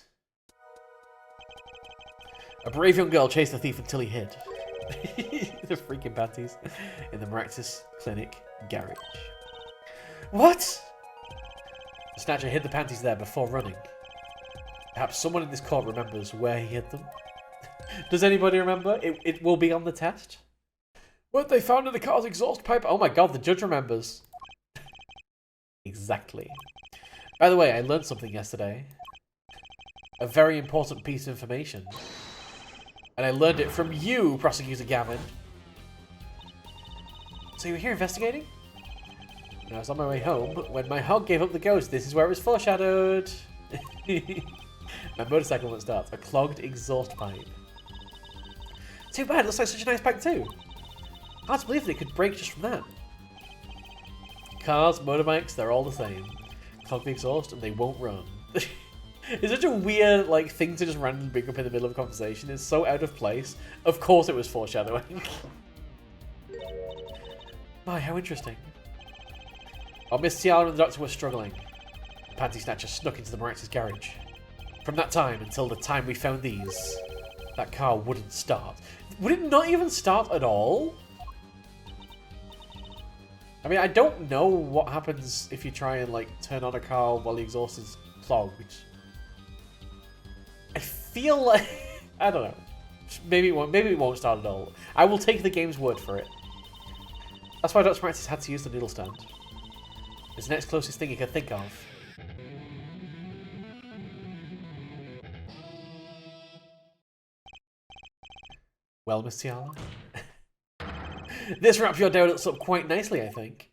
A brave young girl chased the thief until he hid. The freaking panties. In the Meraktis Clinic garage. What? The snatcher hid the panties there before running. Perhaps someone in this court remembers where he hid them. Does anybody remember? It will be on the test. Weren't they found in the car's exhaust pipe? Oh my god, the judge remembers. Exactly. By the way, I learned something yesterday. A very important piece of information. And I learned it from you, Prosecutor Gavin. So you were here investigating? And I was on my way home when my hog gave up the ghost. This is where it was foreshadowed. My motorcycle won't start. A clogged exhaust pipe. Too bad, it looks like such a nice pipe too. Hard to believe that it could break just from that. Cars, motorbikes, they're all the same. Clog the exhaust and they won't run. It's such a weird thing to just randomly bring up in the middle of a conversation. It's so out of place. Of course it was foreshadowing. My, how interesting. While Miss Tiala and the doctor were struggling, the panty snatcher snuck into the Meraktis garage. From that time until the time we found these, that car wouldn't start. Would it not even start at all? I mean, I don't know what happens if you try and turn on a car while the exhaust is clogged. I feel like I don't know. Maybe it won't start at all. I will take the game's word for it. That's why Dr. Meraktis had to use the noodle stand. It's the next closest thing he could think of. Well, Miss Tiala. This wraps your donuts up quite nicely, I think.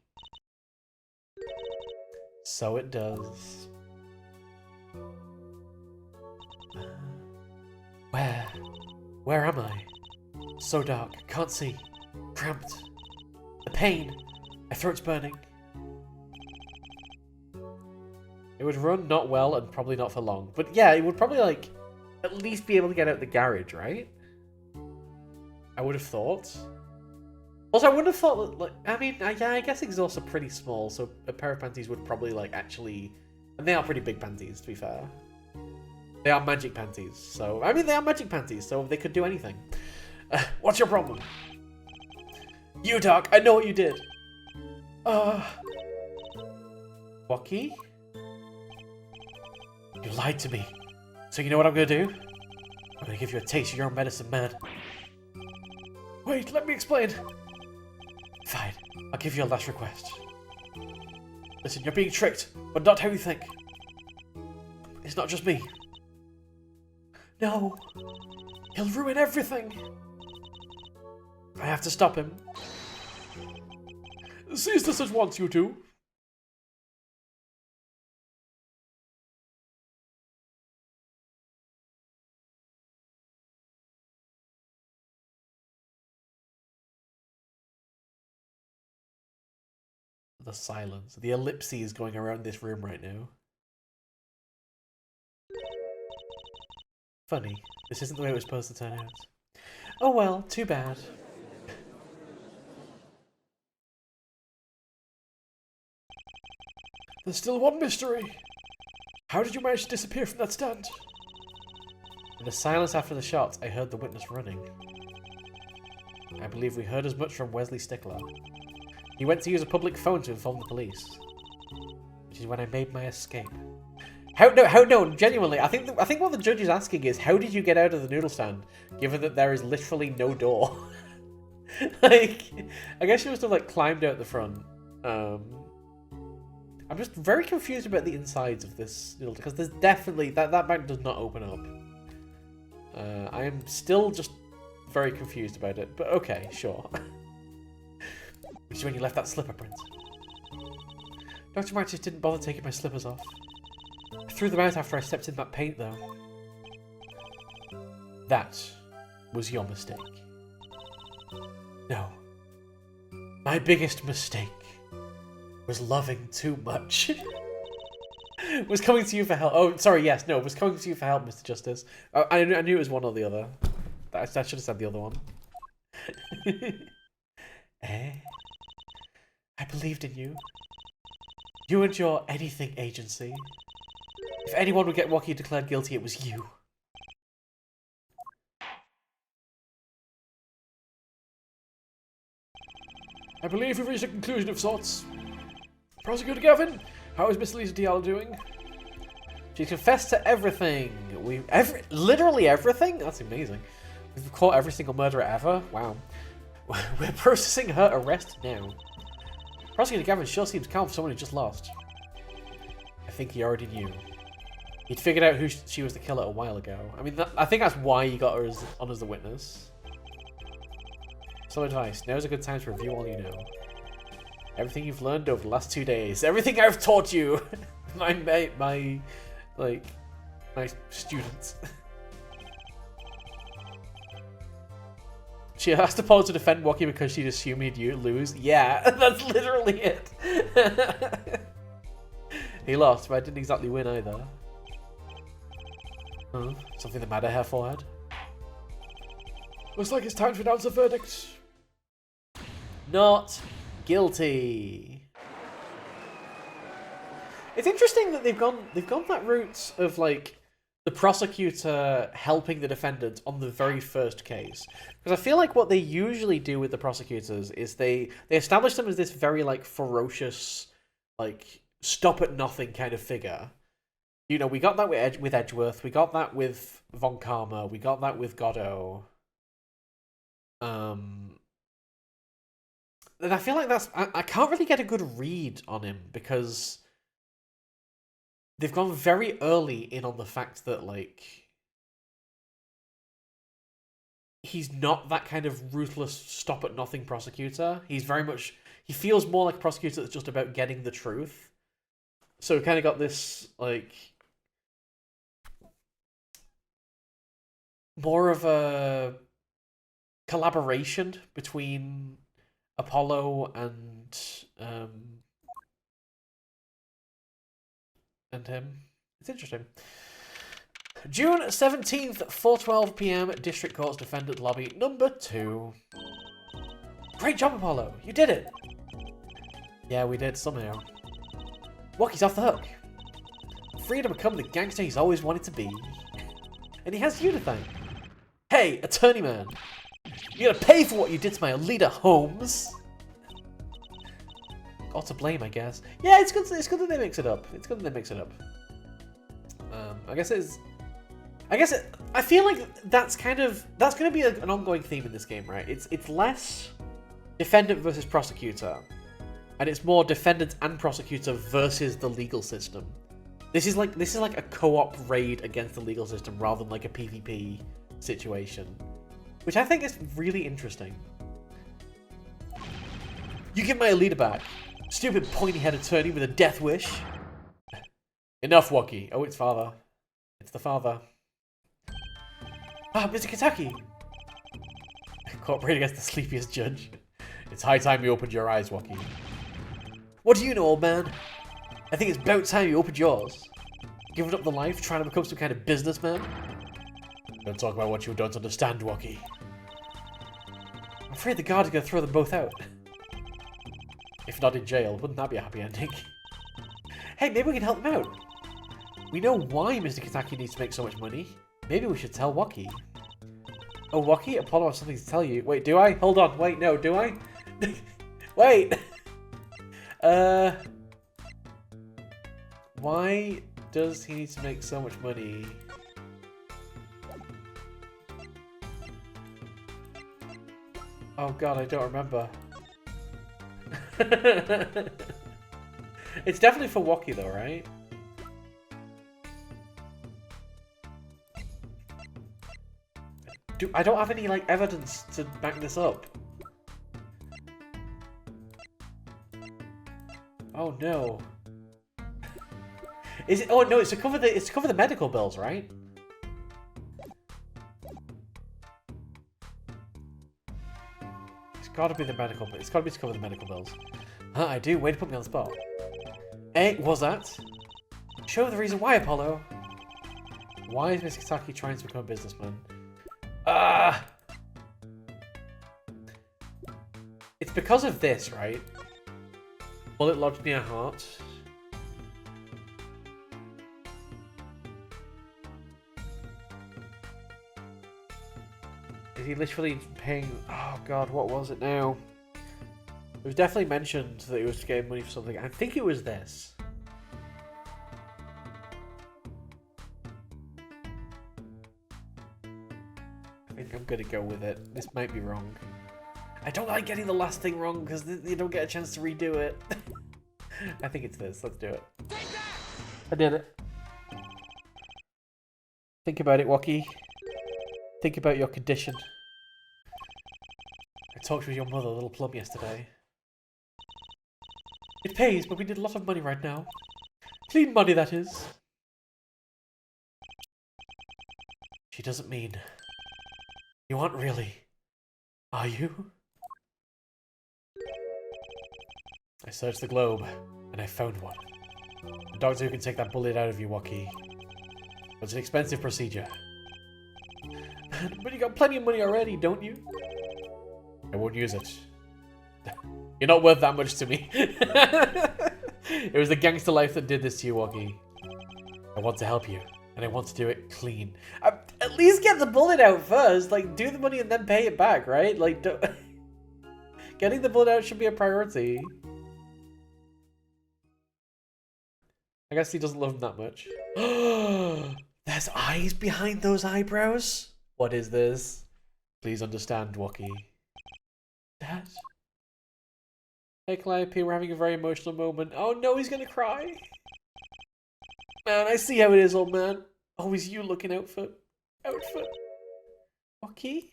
So it does. Where am I? So dark, can't see. Cramped. The pain. My throat's burning. It would run not well and probably not for long. But yeah, it would probably at least be able to get out the garage, right? I would have thought. Also, I would have thought that, I mean, yeah, I guess exhausts are pretty small, so a pair of panties would probably, actually... And they are pretty big panties, to be fair. They are magic panties, so... I mean, they are magic panties, so they could do anything. What's your problem? You, Doc, I know what you did. Waki? You lied to me. So you know what I'm gonna do? I'm gonna give you a taste of your own medicine, man. Wait, let me explain. Fine, I'll give you a last request. Listen, you're being tricked, but not how you think. It's not just me. No, he'll ruin everything. I have to stop him. Cease this at once, you two. The silence. The ellipses going around this room right now. Funny. This isn't the way it was supposed to turn out. Oh well, too bad. There's still one mystery. How did you manage to disappear from that stand? In the silence after the shot, I heard the witness running. I believe we heard as much from Wesley Stickler. He went to use a public phone to inform the police, which is when I made my escape. How no, genuinely, I think what the judge is asking is, how did you get out of the noodle stand, given that there is literally no door? I guess you must have climbed out the front. I'm just very confused about the insides of this noodle, because there's definitely... That bag does not open up. I am still just very confused about it, but okay, sure. Which is when you left that slipper print. Dr. Meraktis didn't bother taking my slippers off. I threw them out after I stepped in that paint, though. That was your mistake. No. My biggest mistake was loving too much. Was coming to you for help. Oh, sorry, yes, no, was coming to you for help, Mr. Justice. I knew it was one or the other. I should have said the other one. Eh? I believed in you. You and your anything agency. If anyone would get Wocky declared guilty, it was you. I believe we've reached a conclusion of sorts. Prosecutor Gavin, how is Miss Lisa Diallo doing? She's confessed to everything. Literally everything? That's amazing. We've caught every single murderer ever? Wow. We're processing her arrest now. Prosecutor Gavin sure seems calm for someone who just lost. I think he already knew. He'd figured out who she was the killer a while ago. I mean, I think that's why he got her on as the witness. Some advice. Now's a good time to review all you know. Everything you've learned over the last 2 days. Everything I've taught you! my students. She asked Apollo to defend Wocky because she'd assumed he'd lose. Yeah, that's literally it. He lost, but I didn't exactly win either. Huh? Something the matter, Herr Forehead? Looks like it's time to announce the verdict. Not guilty. It's interesting that they've gone that route of like the prosecutor helping the defendant on the very first case. Because I feel like what they usually do with the prosecutors is they establish them as this very like ferocious, like stop at nothing kind of figure. You know, we got that with Edgeworth, we got that with Von Karma, we got that with Godot. And I feel like I can't really get a good read on him because they've gone very early in on the fact that, like, he's not that kind of ruthless, stop-at-nothing prosecutor. He's very much... He feels more like a prosecutor that's just about getting the truth. So we kind of got this, like... more of a collaboration between Apollo and him. It's interesting. June 17th, 4:12 PM, District Court's Defendant Lobby, number 2. Great job, Apollo. You did it. Yeah, we did somehow. Wocky's off the hook. Free to become the gangster he's always wanted to be. And he has you to thank. Hey, attorney man. You gotta pay for what you did to my Alita Holmes. All to blame, I guess. Yeah, it's good that they mix it up. It's good that they mix it up. I feel like that's going to be an ongoing theme in this game, right? It's less defendant versus prosecutor, and it's more defendant and prosecutor versus the legal system. This is like a co-op raid against the legal system rather than like a PvP situation, which I think is really interesting. You give my Alita back, stupid pointy-head attorney with a death wish. Enough, Wocky. Oh, it's father. It's the father. Ah, Mr. Kentucky! Cooperate against the sleepiest judge. It's high time you opened your eyes, Wocky. What do you know, old man? I think it's about time you opened yours. Giving up the life, trying to become some kind of businessman? Don't talk about what you don't understand, Wocky. I'm afraid the guard is going to throw them both out. If not in jail, wouldn't that be a happy ending? Hey, maybe we can help him out. We know why Mr. Kentucky needs to make so much money. Maybe we should tell Wocky. Oh, Wocky? Apollo has something to tell you. Wait, do I? Hold on. Wait, no, do I? Wait! Why does he need to make so much money? Oh god, I don't remember. It's definitely for Wocky though, right? I don't have any like evidence to back this up. Oh no. Is it? Oh no, it's to cover the medical bills, right? It's got to be the medical. It's got to be to cover the medical bills. Huh, I do. Way to put me on the spot. Hey, what's that? Show the reason why, Apollo. Why is Mr. Kitaki trying to become a businessman? Ah! It's because of this, right? Bullet lodged near heart. Is he literally paying... Oh god, what was it now? It was definitely mentioned that he was getting money for something. I think it was this. I think I'm gonna go with it. This might be wrong. I don't like getting the last thing wrong because you don't get a chance to redo it. I think it's this. Let's do it. I did it. Think about it, Wocky. Think about your condition. I talked with your mother, Little Plum, yesterday. It pays, but we need a lot of money right now. Clean money, that is. She doesn't mean... You aren't really... Are you? I searched the globe, and I found one. A doctor who can take that bullet out of you, Wocky. But it's an expensive procedure. But you got plenty of money already, don't you? I won't use it. You're not worth that much to me. It was the gangster life that did this to you, Wocky. I want to help you, and I want to do it clean. At least get the bullet out first. Like, do the money and then pay it back, right? Like, don't... Getting the bullet out should be a priority. I guess he doesn't love him that much. There's eyes behind those eyebrows? What is this? Please understand, Wocky. Dad? Hey, Calliope, we're having a very emotional moment. Oh no, he's gonna cry. Man, I see how it is, old man. Always you looking out for... Wocky?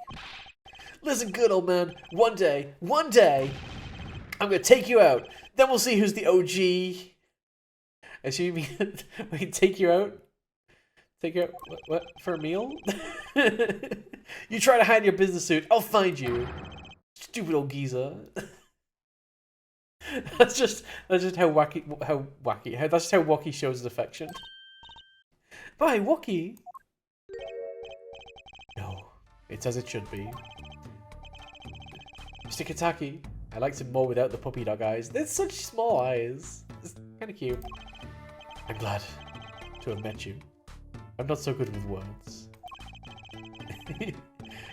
Listen good, old man. One day, I'm gonna take you out. Then we'll see who's the OG. Assuming we can take you out? Take you out, what, for a meal? You try to hide in your business suit, I'll find you. Stupid old geezer. That's just how that's just how Wocky shows his affection. Bye, Wocky. No, it's as it should be. Mr. Kitaki, I liked him more without the puppy dog eyes. They're such small eyes. It's kind of cute. I'm glad to have met you. I'm not so good with words.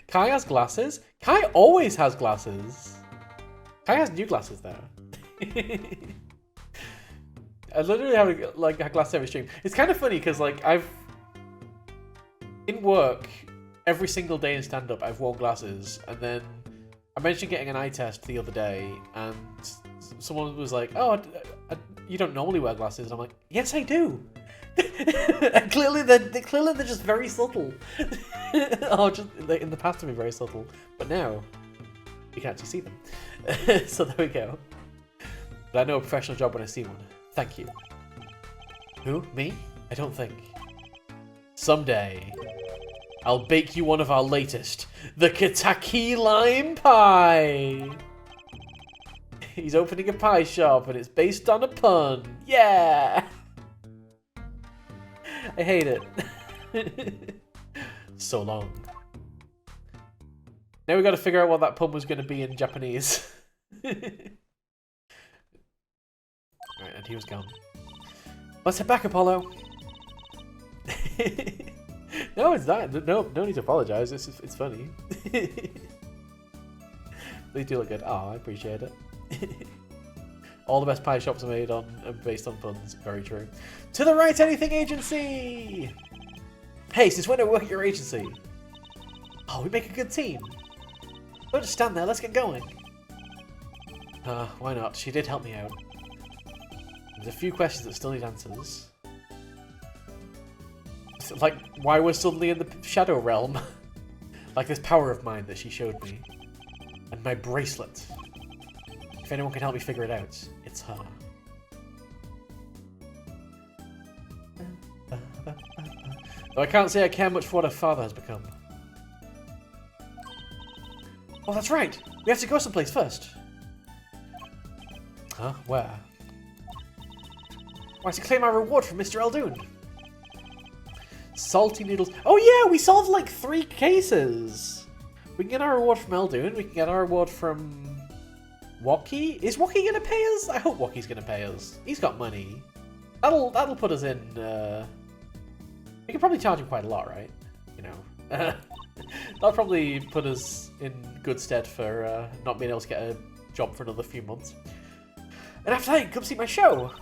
Kai has glasses? Kai always has glasses. Kai has new glasses though. I literally have a glass every stream. It's kind of funny because like in work every single day in stand-up I've worn glasses, and then I mentioned getting an eye test the other day, and someone was like, "Oh, you don't normally wear glasses," and I'm like, "Yes, I do." And clearly they're just very subtle. Or just in the past, they've been very subtle, but now you can actually see them. So there we go. But I know a professional job when I see one. Thank you. Who? Me? I don't think. Someday, I'll bake you one of our latest, the Kitaki Lime Pie! He's opening a pie shop and it's based on a pun. Yeah! I hate it. So long. Now we gotta figure out what that pun was gonna be in Japanese. Alright, and he was gone. Let's head back, Apollo. No, it's not. No need to apologize. It's funny. They do look good. Oh, I appreciate it. All the best pie shops are based on puns. Very true. To the right, anything agency. Hey, since when do I work at your agency? Oh, we make a good team. Don't just stand there. Let's get going. Why not? She did help me out. There's a few questions that still need answers. Like, why we're suddenly in the Shadow Realm. Like this power of mine that she showed me. And my bracelet. If anyone can help me figure it out, it's her. Though I can't say I care much for what her father has become. Oh, that's right! We have to go someplace first. Huh? Where? Why, to claim our reward from Mr. Eldoon. Salty noodles. Oh yeah, we solved like 3 cases. We can get our reward from Eldoon. We can get our reward from Wocky. Is Wocky gonna pay us? I hope Wocky's gonna pay us. He's got money. That'll put us in. We could probably charge him quite a lot, right? You know, that'll probably put us in good stead for not being able to get a job for another few months. And after that, you come see my show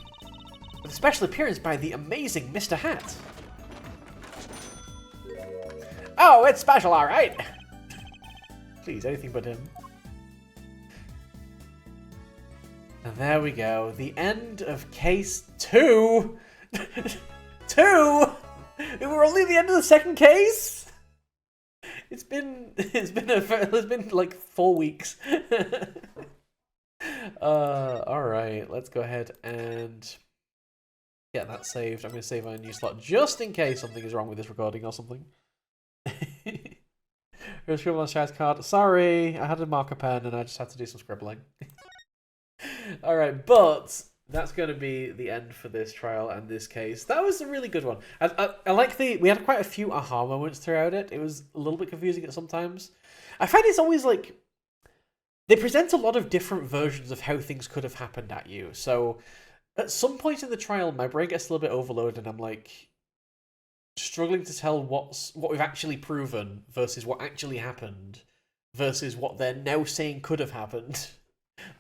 with a special appearance by the amazing Mr. Hat. Oh, it's special, all right. Please, anything but him. And there we go. The end of case 2. 2. We were only at the end of the second case. It's been like 4 weeks. All right. Let's go ahead and get that saved. I'm going to save on a new slot just in case something is wrong with this recording or something. Here's scribble on Shaz card. Sorry, I had a marker pen and I just had to do some scribbling. Alright, but that's going to be the end for this trial and this case. That was a really good one. I like we had quite a few aha moments throughout it. It was a little bit confusing at sometimes. I find it's always like, they present a lot of different versions of how things could have happened at you. So at some point in the trial, my brain gets a little bit overloaded and I'm like, struggling to tell what we've actually proven versus what actually happened versus what they're now saying could have happened.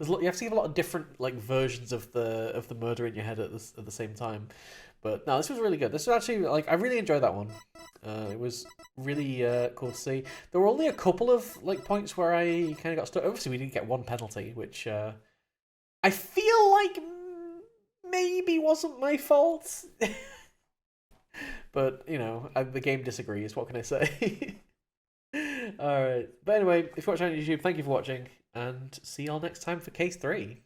You have to give a lot of different like versions of the murder in your head at the same time. But no, this was really good. This was actually like I really enjoyed that one. It was really cool to see. There were only a couple of like points where I kind of got stuck. Obviously, we didn't get one penalty, which I feel like maybe wasn't my fault. But, you know, the game disagrees. What can I say? Alright. But anyway, if you're watching on YouTube, thank you for watching. And see y'all next time for Case 3.